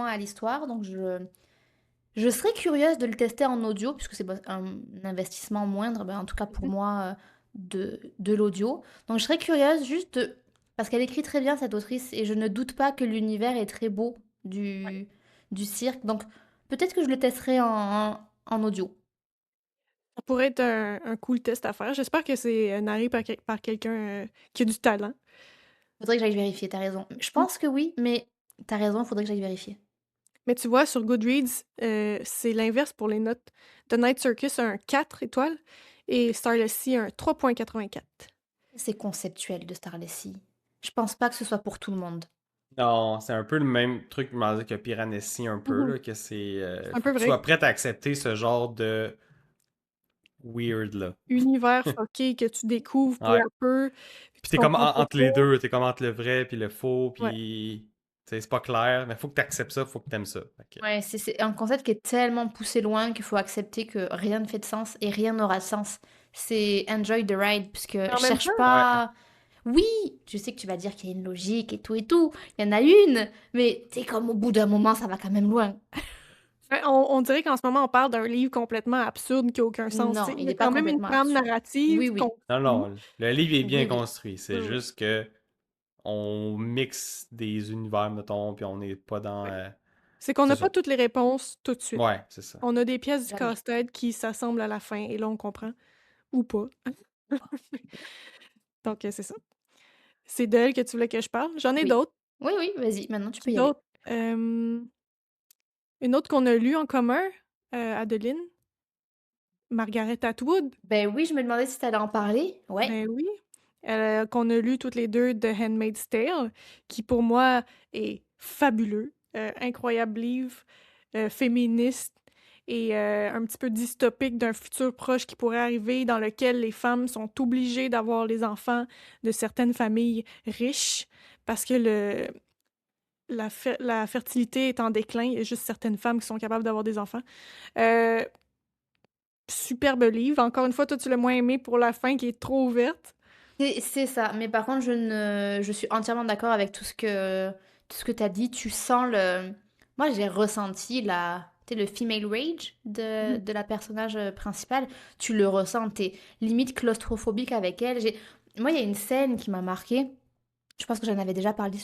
à l'histoire. Donc, je serais curieuse de le tester en audio, puisque c'est un investissement moindre, ben, en tout cas pour Mhm. moi, de l'audio. Donc, je serais curieuse parce qu'elle écrit très bien, cette autrice, et je ne doute pas que l'univers est très beau du cirque. Donc, peut-être que je le testerai en audio. Ça pourrait être un cool test à faire. J'espère que c'est narré par quelqu'un qui a du talent. Faudrait que j'aille vérifier, t'as raison. Je Mm. pense que oui, mais t'as raison, faudrait que j'aille vérifier. Mais tu vois, sur Goodreads, c'est l'inverse pour les notes. The Night Circus a un 4 étoiles et Starless Sea a un 3,84. C'est conceptuel de Starlessy. Je pense pas que ce soit pour tout le monde. Non, c'est un peu le même truc que Piranesi un peu, Mhm. là, que C'est un faut peu que tu vrai. sois prête à accepter ce genre de weird, là. Univers fucké que tu découvres peu Ouais. à peu, puis Puis tu t'es comme comprends pas entre les trop. deux, t'es comme entre le vrai puis le faux, Ouais. puis c'est pas clair, mais faut que t'acceptes ça, faut que t'aimes ça. Fait que, Ouais, c'est un concept qui est tellement poussé loin qu'il faut accepter que rien ne fait de sens et rien n'aura de sens. C'est enjoy the ride, puisque Mais en même cherche temps, ouais. pas. Oui, je sais que tu vas dire qu'il y a une logique et tout et tout. Il y en a une, mais c'est comme au bout d'un moment, ça va quand même loin. ouais, on dirait qu'en ce moment, on parle d'un livre complètement absurde qui a aucun sens. Tu Non, sais. Il il y a n'est pas quand même une complètement trame absurde. Oui, narrative oui, qu'on Non, suit. non, le livre est bien oui, oui. construit. Oui, C'est oui. juste que on mixe des univers, mettons, puis on n'est pas dans. Ouais. C'est qu'on C'est n'a pas ça. toutes les réponses tout de suite. Ouais, c'est ça. On a des pièces du Jamais. casse-tête qui s'assemblent à la fin et là, on comprend. Ou pas. Donc, c'est ça. C'est d'elle que tu voulais que je parle. J'en ai Oui. d'autres. Oui, oui, vas-y, maintenant tu peux J'ai y aller. d'autres. Une autre qu'on a lue en commun, Adeline, Margaret Atwood. Ben oui, je me demandais si t'allais en parler. Ouais. Ben oui. Qu'on a lu toutes les deux The Handmaid's Tale, qui pour moi est fabuleux. Incroyable livre, féministe et un petit peu dystopique d'un futur proche qui pourrait arriver dans lequel les femmes sont obligées d'avoir les enfants de certaines familles riches parce que la fertilité est en déclin. Il y a juste certaines femmes qui sont capables d'avoir des enfants. Euh, Superbe livre. Encore une fois, toi, tu l'as moins aimé pour la fin qui est trop ouverte. C'est ça, mais par contre, je suis entièrement d'accord avec tout ce que tu as dit. Tu sens le. Moi, j'ai ressenti tu sais, le female rage Mhm. de la personnage principale. Tu le ressens, t'es limite claustrophobique avec elle. Moi, il y a une scène qui m'a marquée. Je pense que j'en avais déjà parlé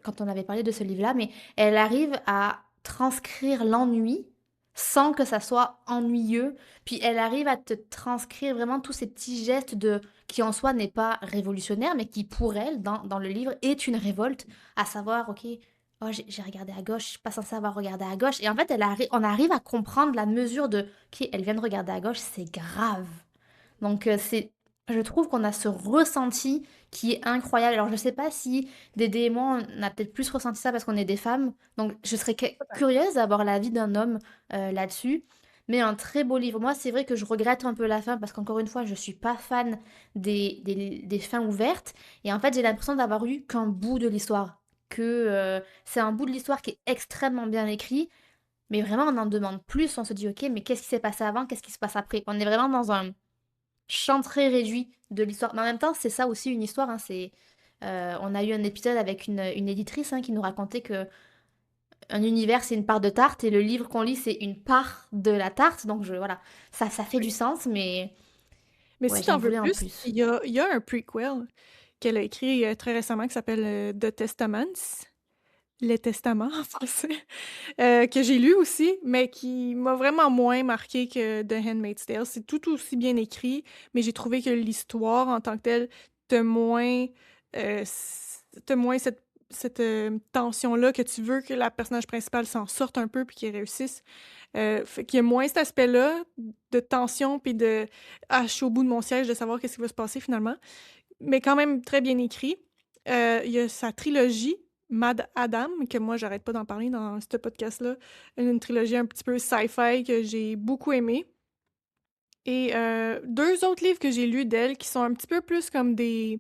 quand on avait parlé de ce livre-là, mais elle arrive à transcrire l'ennui sans que ça soit ennuyeux. Puis elle arrive à te transcrire vraiment tous ces petits gestes qui en soi n'est pas révolutionnaire, mais qui pour elle, dans le livre, est une révolte, à savoir, ok, oh, j'ai regardé à gauche, je suis pas censée avoir regardé à gauche. Et en fait, on arrive à comprendre la mesure de, ok, elle vient de regarder à gauche, c'est grave. Donc, je trouve qu'on a ce ressenti qui est incroyable. Alors, je sais pas si Dédé et moi, on a peut-être plus ressenti ça parce qu'on est des femmes. Donc, je serais curieuse d'avoir l'avis d'un homme là-dessus. Mais un très beau livre. Moi, c'est vrai que je regrette un peu la fin parce qu'encore une fois, je suis pas fan des fins ouvertes. Et en fait, j'ai l'impression d'avoir eu qu'un bout de l'histoire. que c'est un bout de l'histoire qui est extrêmement bien écrit, mais vraiment on en demande plus, on se dit ok, mais qu'est-ce qui s'est passé avant, qu'est-ce qui se passe après? On est vraiment dans un champ très réduit de l'histoire. Mais en même temps, c'est ça aussi une histoire, hein, on a eu un épisode avec une éditrice qui nous racontait que un univers c'est une part de tarte et le livre qu'on lit c'est une part de la tarte, donc voilà, ça fait du sens, mais Mais ouais, si t'en j'en veux voulais en plus, plus. il y a un prequel qu'elle a écrit très récemment qui s'appelle The Testaments. Les Testaments en français, que j'ai lu aussi, mais qui m'a vraiment moins marqué que The Handmaid's Tale. C'est tout aussi bien écrit, mais j'ai trouvé que l'histoire en tant que telle, t'as moins cette tension-là que tu veux que la personnage principale s'en sorte un peu puis qu'il réussisse. Fait qu'il y a moins cet aspect-là de tension puis de je suis au bout de mon siège de savoir qu'est-ce qui va se passer finalement, mais quand même très bien écrit. Il y a sa trilogie, Mad Adam, que moi, j'arrête pas d'en parler dans ce podcast-là. Une trilogie un petit peu sci-fi que j'ai beaucoup aimée. Et deux autres livres que j'ai lus d'elle qui sont un petit peu plus comme des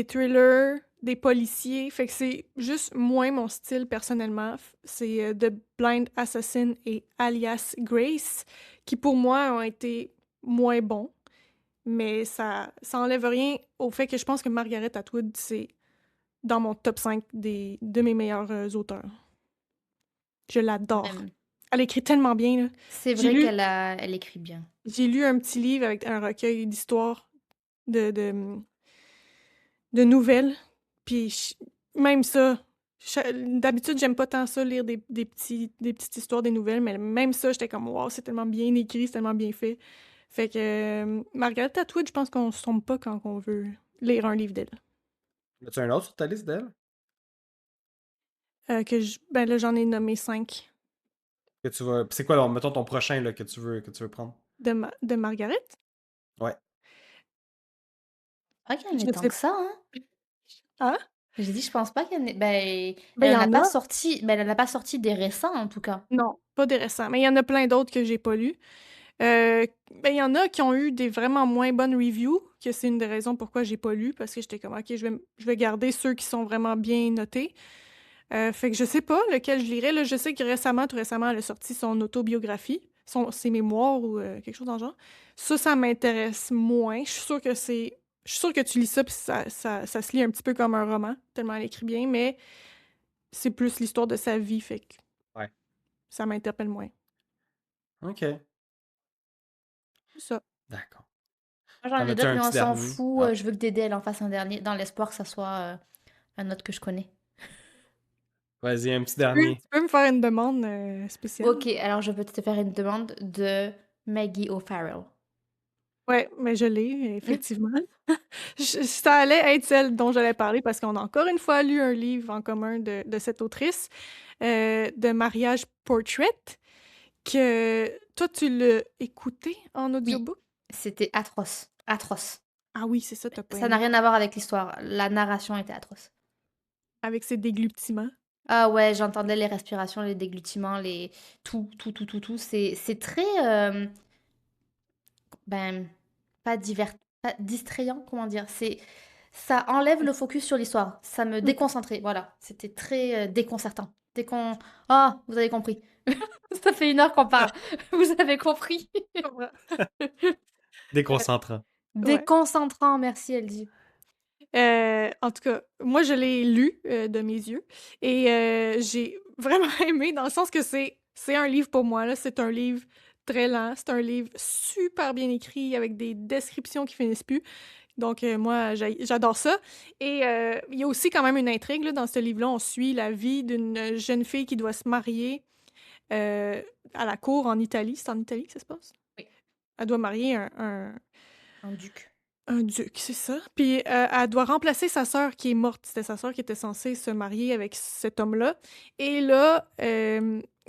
thrillers, des policiers. Fait que c'est juste moins mon style personnellement. C'est The Blind Assassin et Alias Grace, qui pour moi ont été moins bons. Mais ça enlève rien au fait que je pense que Margaret Atwood, c'est dans mon top 5 de mes meilleurs auteurs. Je l'adore. Même. Elle écrit tellement bien, là. C'est J'ai vrai lu, elle écrit bien. j'ai lu un petit livre avec un recueil d'histoires de de nouvelles. Puis même ça, d'habitude, j'aime pas tant ça, lire des petites histoires, des nouvelles, mais même ça, j'étais comme, wow, c'est tellement bien écrit, c'est tellement bien fait. Fait que Margaret Atwood, je pense qu'on se trompe pas quand on veut lire un livre d'elle. As-tu un autre sur ta liste d'elle? Ben là, j'en ai nommé 5 Que tu vas. C'est quoi, alors, mettons ton prochain là, que tu veux prendre? de Margaret. Ouais. Pas qu'il y en Je ait tant sais que ça, hein. pas. J'ai dit, je pense pas qu'il y en ait. Ben, Ben, il y en a. elle en a pas sorti des récents en tout cas. Non, pas des récents. Mais il y en a plein d'autres que j'ai pas lus. Ben, il y en a qui ont eu des vraiment moins bonnes reviews, que c'est une des raisons pourquoi j'ai pas lu, parce que j'étais comme, OK, je vais garder ceux qui sont vraiment bien notés. Fait que je sais pas lequel je lirais. Là, je sais que tout récemment, elle a sorti son autobiographie, ses mémoires ou quelque chose dans le genre. Ça m'intéresse moins. Je suis sûre que tu lis ça, puis ça se lit un petit peu comme un roman, tellement elle écrit bien, mais c'est plus l'histoire de sa vie, fait que Ouais. ça m'interpelle moins. Ok. C'est ça. D'accord. Moi, j'en T'en ai as-tu d'autres, un mais on petit s'en dernier? fout. Ah. Je veux que Dédé, elle en fasse un dernier, dans l'espoir que ça soit un autre que je connais. Vas-y, un petit Tu dernier. peux me faire une demande spéciale? Ok, alors je peux te faire une demande de Maggie O'Farrell. Ouais, mais je l'ai, effectivement. Ça allait être celle dont j'allais parler parce qu'on a encore une fois lu un livre en commun de cette autrice, de Mariage Portrait, que toi, tu l'as écouté en Oui, audiobook? c'était atroce. Atroce. Ah oui, c'est ça, t'as pas Ça n'a aimé. rien à voir avec l'histoire. La narration était atroce. Avec ses déglutiments. Ah ouais, j'entendais les respirations, les déglutiments, les... Tout, tout, tout, tout, tout. C'est très... ben, pas distrayant, comment dire. Ça enlève le focus sur l'histoire. Ça me Mhm. déconcentrait. Voilà, c'était très déconcertant. Ah, vous avez compris. Ça fait 1 heure qu'on parle. Vous avez compris. Je comprends. Déconcentrant. Ouais. Déconcentrant, merci, elle dit. En tout cas, moi, je l'ai lu de mes yeux et j'ai vraiment aimé dans le sens que c'est un livre pour moi, là. C'est un livre très lent, c'est un livre super bien écrit avec des descriptions qui finissent plus. Donc, moi, j'adore ça. Et il y a aussi quand même une intrigue là, dans ce livre-là. On suit la vie d'une jeune fille qui doit se marier euh, à la cour en Italie. C'est en Italie que ça se passe? Oui. Elle doit marier Un duc. un duc, c'est ça. Puis elle doit remplacer sa sœur qui est morte. C'était sa sœur qui était censée se marier avec cet homme-là. Et là,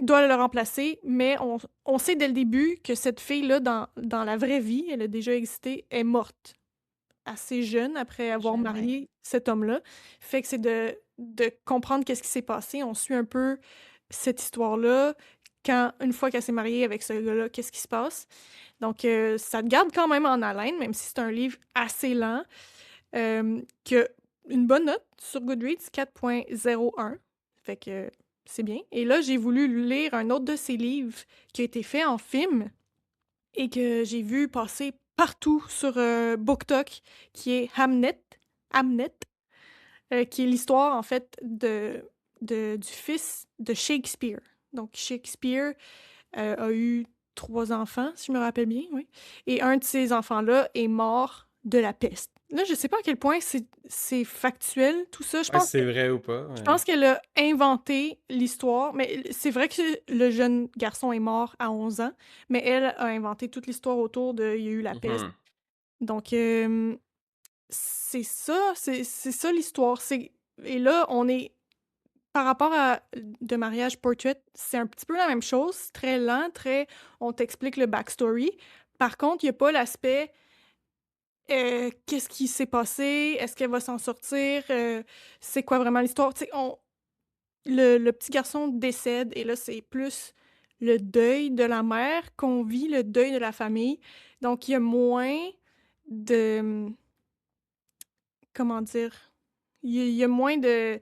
doit le remplacer, mais on sait dès le début que cette fille-là, dans la vraie vie, elle a déjà existé, est morte assez jeune après avoir Jeune, ouais. marié cet homme-là. Fait que c'est de comprendre qu'est-ce qui s'est passé. On suit un peu cette histoire-là. Une fois qu'elle s'est mariée avec ce gars-là, qu'est-ce qui se passe? Donc, ça te garde quand même en haleine, même si c'est un livre assez lent, que une bonne note sur Goodreads, 4.01. Fait que c'est bien. Et là, j'ai voulu lire un autre de ses livres qui a été fait en film et que j'ai vu passer partout sur BookTok, qui est Hamnet, qui est l'histoire, en fait, du fils de Shakespeare. Donc, Shakespeare a eu 3 enfants, si je me rappelle bien, oui. Et un de ces enfants-là est mort de la peste. Là, je sais pas à quel point c'est factuel, tout ça. Ouais, si c'est vrai ou pas. Je Ouais. pense qu'elle a inventé l'histoire, mais c'est vrai que le jeune garçon est mort à 11 ans, mais elle a inventé toute l'histoire autour de il y a eu la peste. Mhm. Donc, c'est ça, c'est ça l'histoire. Et là, on est par rapport à de mariage portrait, c'est un petit peu la même chose, très lent, très on t'explique le backstory. Par contre, il y a pas l'aspect qu'est-ce qui s'est passé, est-ce qu'elle va s'en sortir, c'est quoi vraiment l'histoire. Tu sais, le petit garçon décède et là, c'est plus le deuil de la mère qu'on vit, le deuil de la famille. Donc, il y a moins de, comment dire, il y a moins de,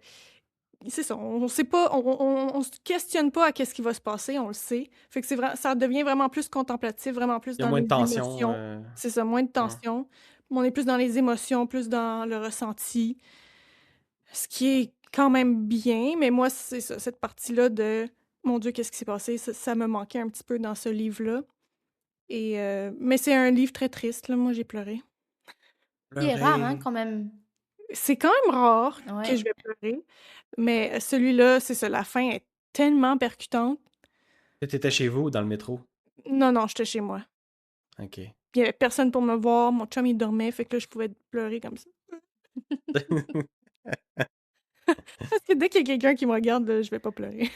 c'est ça, on sait pas, on se questionne pas à qu'est-ce qui va se passer, on le sait. Fait que c'est vrai, ça devient vraiment plus contemplatif, vraiment plus Il y a dans moins les de tension. émotions. C'est ça, moins de Ouais. tension. On est plus dans les émotions, plus dans le ressenti. Ce qui est quand même bien, mais moi, c'est ça, cette partie-là de mon Dieu, qu'est-ce qui s'est passé? Ça me manquait un petit peu dans ce livre-là. Mais c'est un livre très triste, là. Moi, j'ai pleuré. Qui est rare, hein, Pleurer. quand même. C'est quand même rare que Ouais. je vais pleurer, mais celui-là, c'est ça, la fin est tellement percutante. T'étais chez vous ou dans le métro? Non, non, j'étais chez moi. Ok. Il y avait personne pour me voir, mon chum, il dormait, fait que là, je pouvais pleurer comme ça. Parce que dès qu'il y a quelqu'un qui me regarde, là, je vais pas pleurer.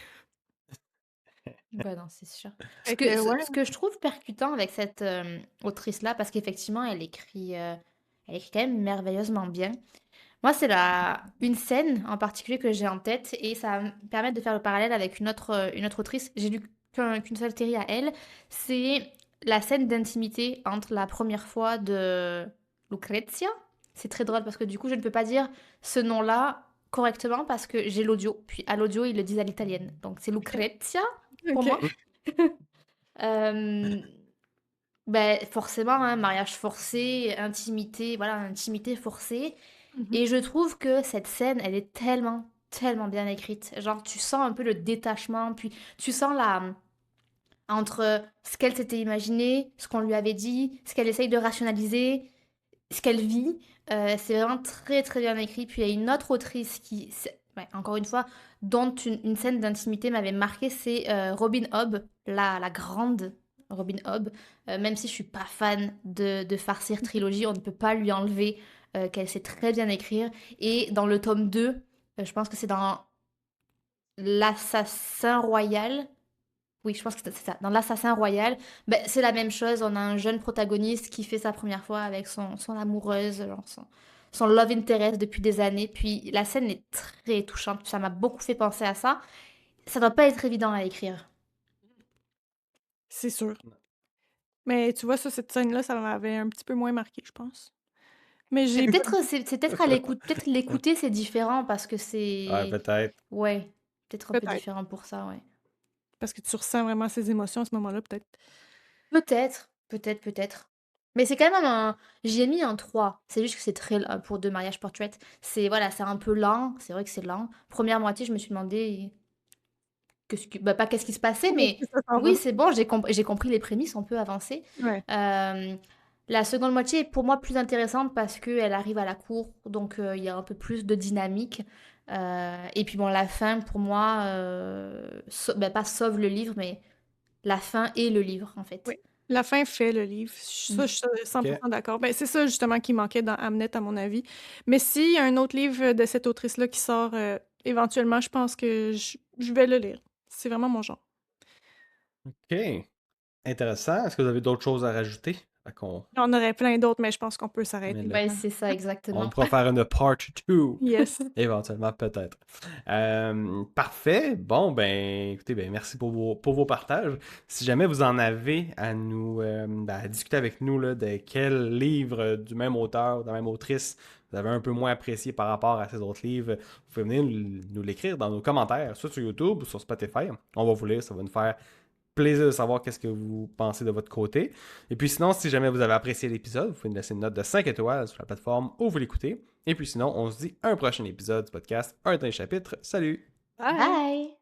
Bah non, c'est sûr. Ce Fait que, que ce, ouais. ce que je trouve percutant avec cette autrice-là, parce qu'effectivement, elle écrit quand même merveilleusement bien. Moi, c'est une scène en particulier que j'ai en tête et ça va me permettre de faire le parallèle avec une autre autrice. J'ai lu qu'une seule série à elle. C'est la scène d'intimité entre la première fois de Lucrezia. C'est très drôle parce que du coup, je ne peux pas dire ce nom-là correctement parce que j'ai l'audio. Puis à l'audio, ils le disent à l'italienne. Donc c'est Lucrezia pour OK. moi. Euh, ben, forcément, hein, mariage forcé, intimité, voilà, intimité forcée. Mhm. Et je trouve que cette scène, elle est tellement, tellement bien écrite. Genre, tu sens un peu le détachement, puis tu sens entre ce qu'elle s'était imaginé, ce qu'on lui avait dit, ce qu'elle essaye de rationaliser, ce qu'elle vit. C'est vraiment très, très bien écrit. Puis il y a une autre autrice ouais, encore une fois, dont une scène d'intimité m'avait marqué, c'est Robin Hobb, la grande Robin Hobb. Même si je suis pas fan de Farcir Trilogy, on ne peut pas lui enlever qu'elle sait très bien écrire. Et dans le tome 2, je pense que c'est dans L'Assassin Royal. Oui, je pense que c'est ça. Dans L'Assassin Royal, ben, c'est la même chose. On a un jeune protagoniste qui fait sa première fois avec son amoureuse, genre son love interest depuis des années. Puis la scène est très touchante. Ça m'a beaucoup fait penser à ça. Ça doit pas être évident à écrire. C'est sûr. Mais tu vois, ça, cette scène-là, ça m'avait un petit peu moins marqué, je pense. Mais Mais j'ai pas peut-être c'est peut-être à l'écoute. Peut-être l'écouter, c'est différent parce que Ouais, c'est. peut-être. Ouais, peut-être un peu peut-être. différent pour ça, ouais. Parce que tu ressens vraiment ces émotions à ce moment-là, peut-être. Peut-être, peut-être, peut-être. Mais c'est quand même un. J'y ai mis un 3. C'est juste que c'est très lent pour deux mariages portrait. C'est voilà, c'est un peu lent. C'est vrai que c'est lent. Première moitié, je me suis demandé bah, pas qu'est-ce qui se passait, Où est-ce mais que ça s'en va? oui, c'est bon, j'ai compris les prémices, on peut avancer. Ouais. Euh, la seconde moitié est pour moi plus intéressante parce qu'elle arrive à la cour, donc il y a un peu plus de dynamique. Et puis bon, la fin, pour moi, bah, pas sauve le livre, mais la fin et le livre, en fait. Oui. La fin fait le livre. Ça, Mm. je suis 100% Ok. d'accord. Ben, c'est ça, justement, qui manquait dans Hamnet, à mon avis. Mais s'il y a un autre livre de cette autrice-là qui sort éventuellement, je pense que je vais le lire. C'est vraiment mon genre. Ok. Intéressant. Est-ce que vous avez d'autres choses à rajouter Fait qu'on- On aurait plein d'autres, mais je pense qu'on peut Mais s'arrêter. là- Ouais, maintenant. c'est ça, on exactement. pourra faire une part 2. Yes. Éventuellement, peut-être. Parfait. Bon, ben, écoutez, ben, merci pour vos partages. Si jamais vous en avez à nous à discuter avec nous là, de quel livre du même auteur, de la même autrice, vous avez un peu moins apprécié par rapport à ces autres livres, vous pouvez venir nous l'écrire dans nos commentaires, soit sur YouTube ou sur Spotify. On va vous lire, ça va nous faire plaisir de savoir qu'est-ce que vous pensez de votre côté. Et puis sinon, si jamais vous avez apprécié l'épisode, vous pouvez nous laisser une note de 5 étoiles sur la plateforme où vous l'écoutez. Et puis sinon, on se dit à un prochain épisode du podcast Un dernier chapitre. Salut! Bye. Bye!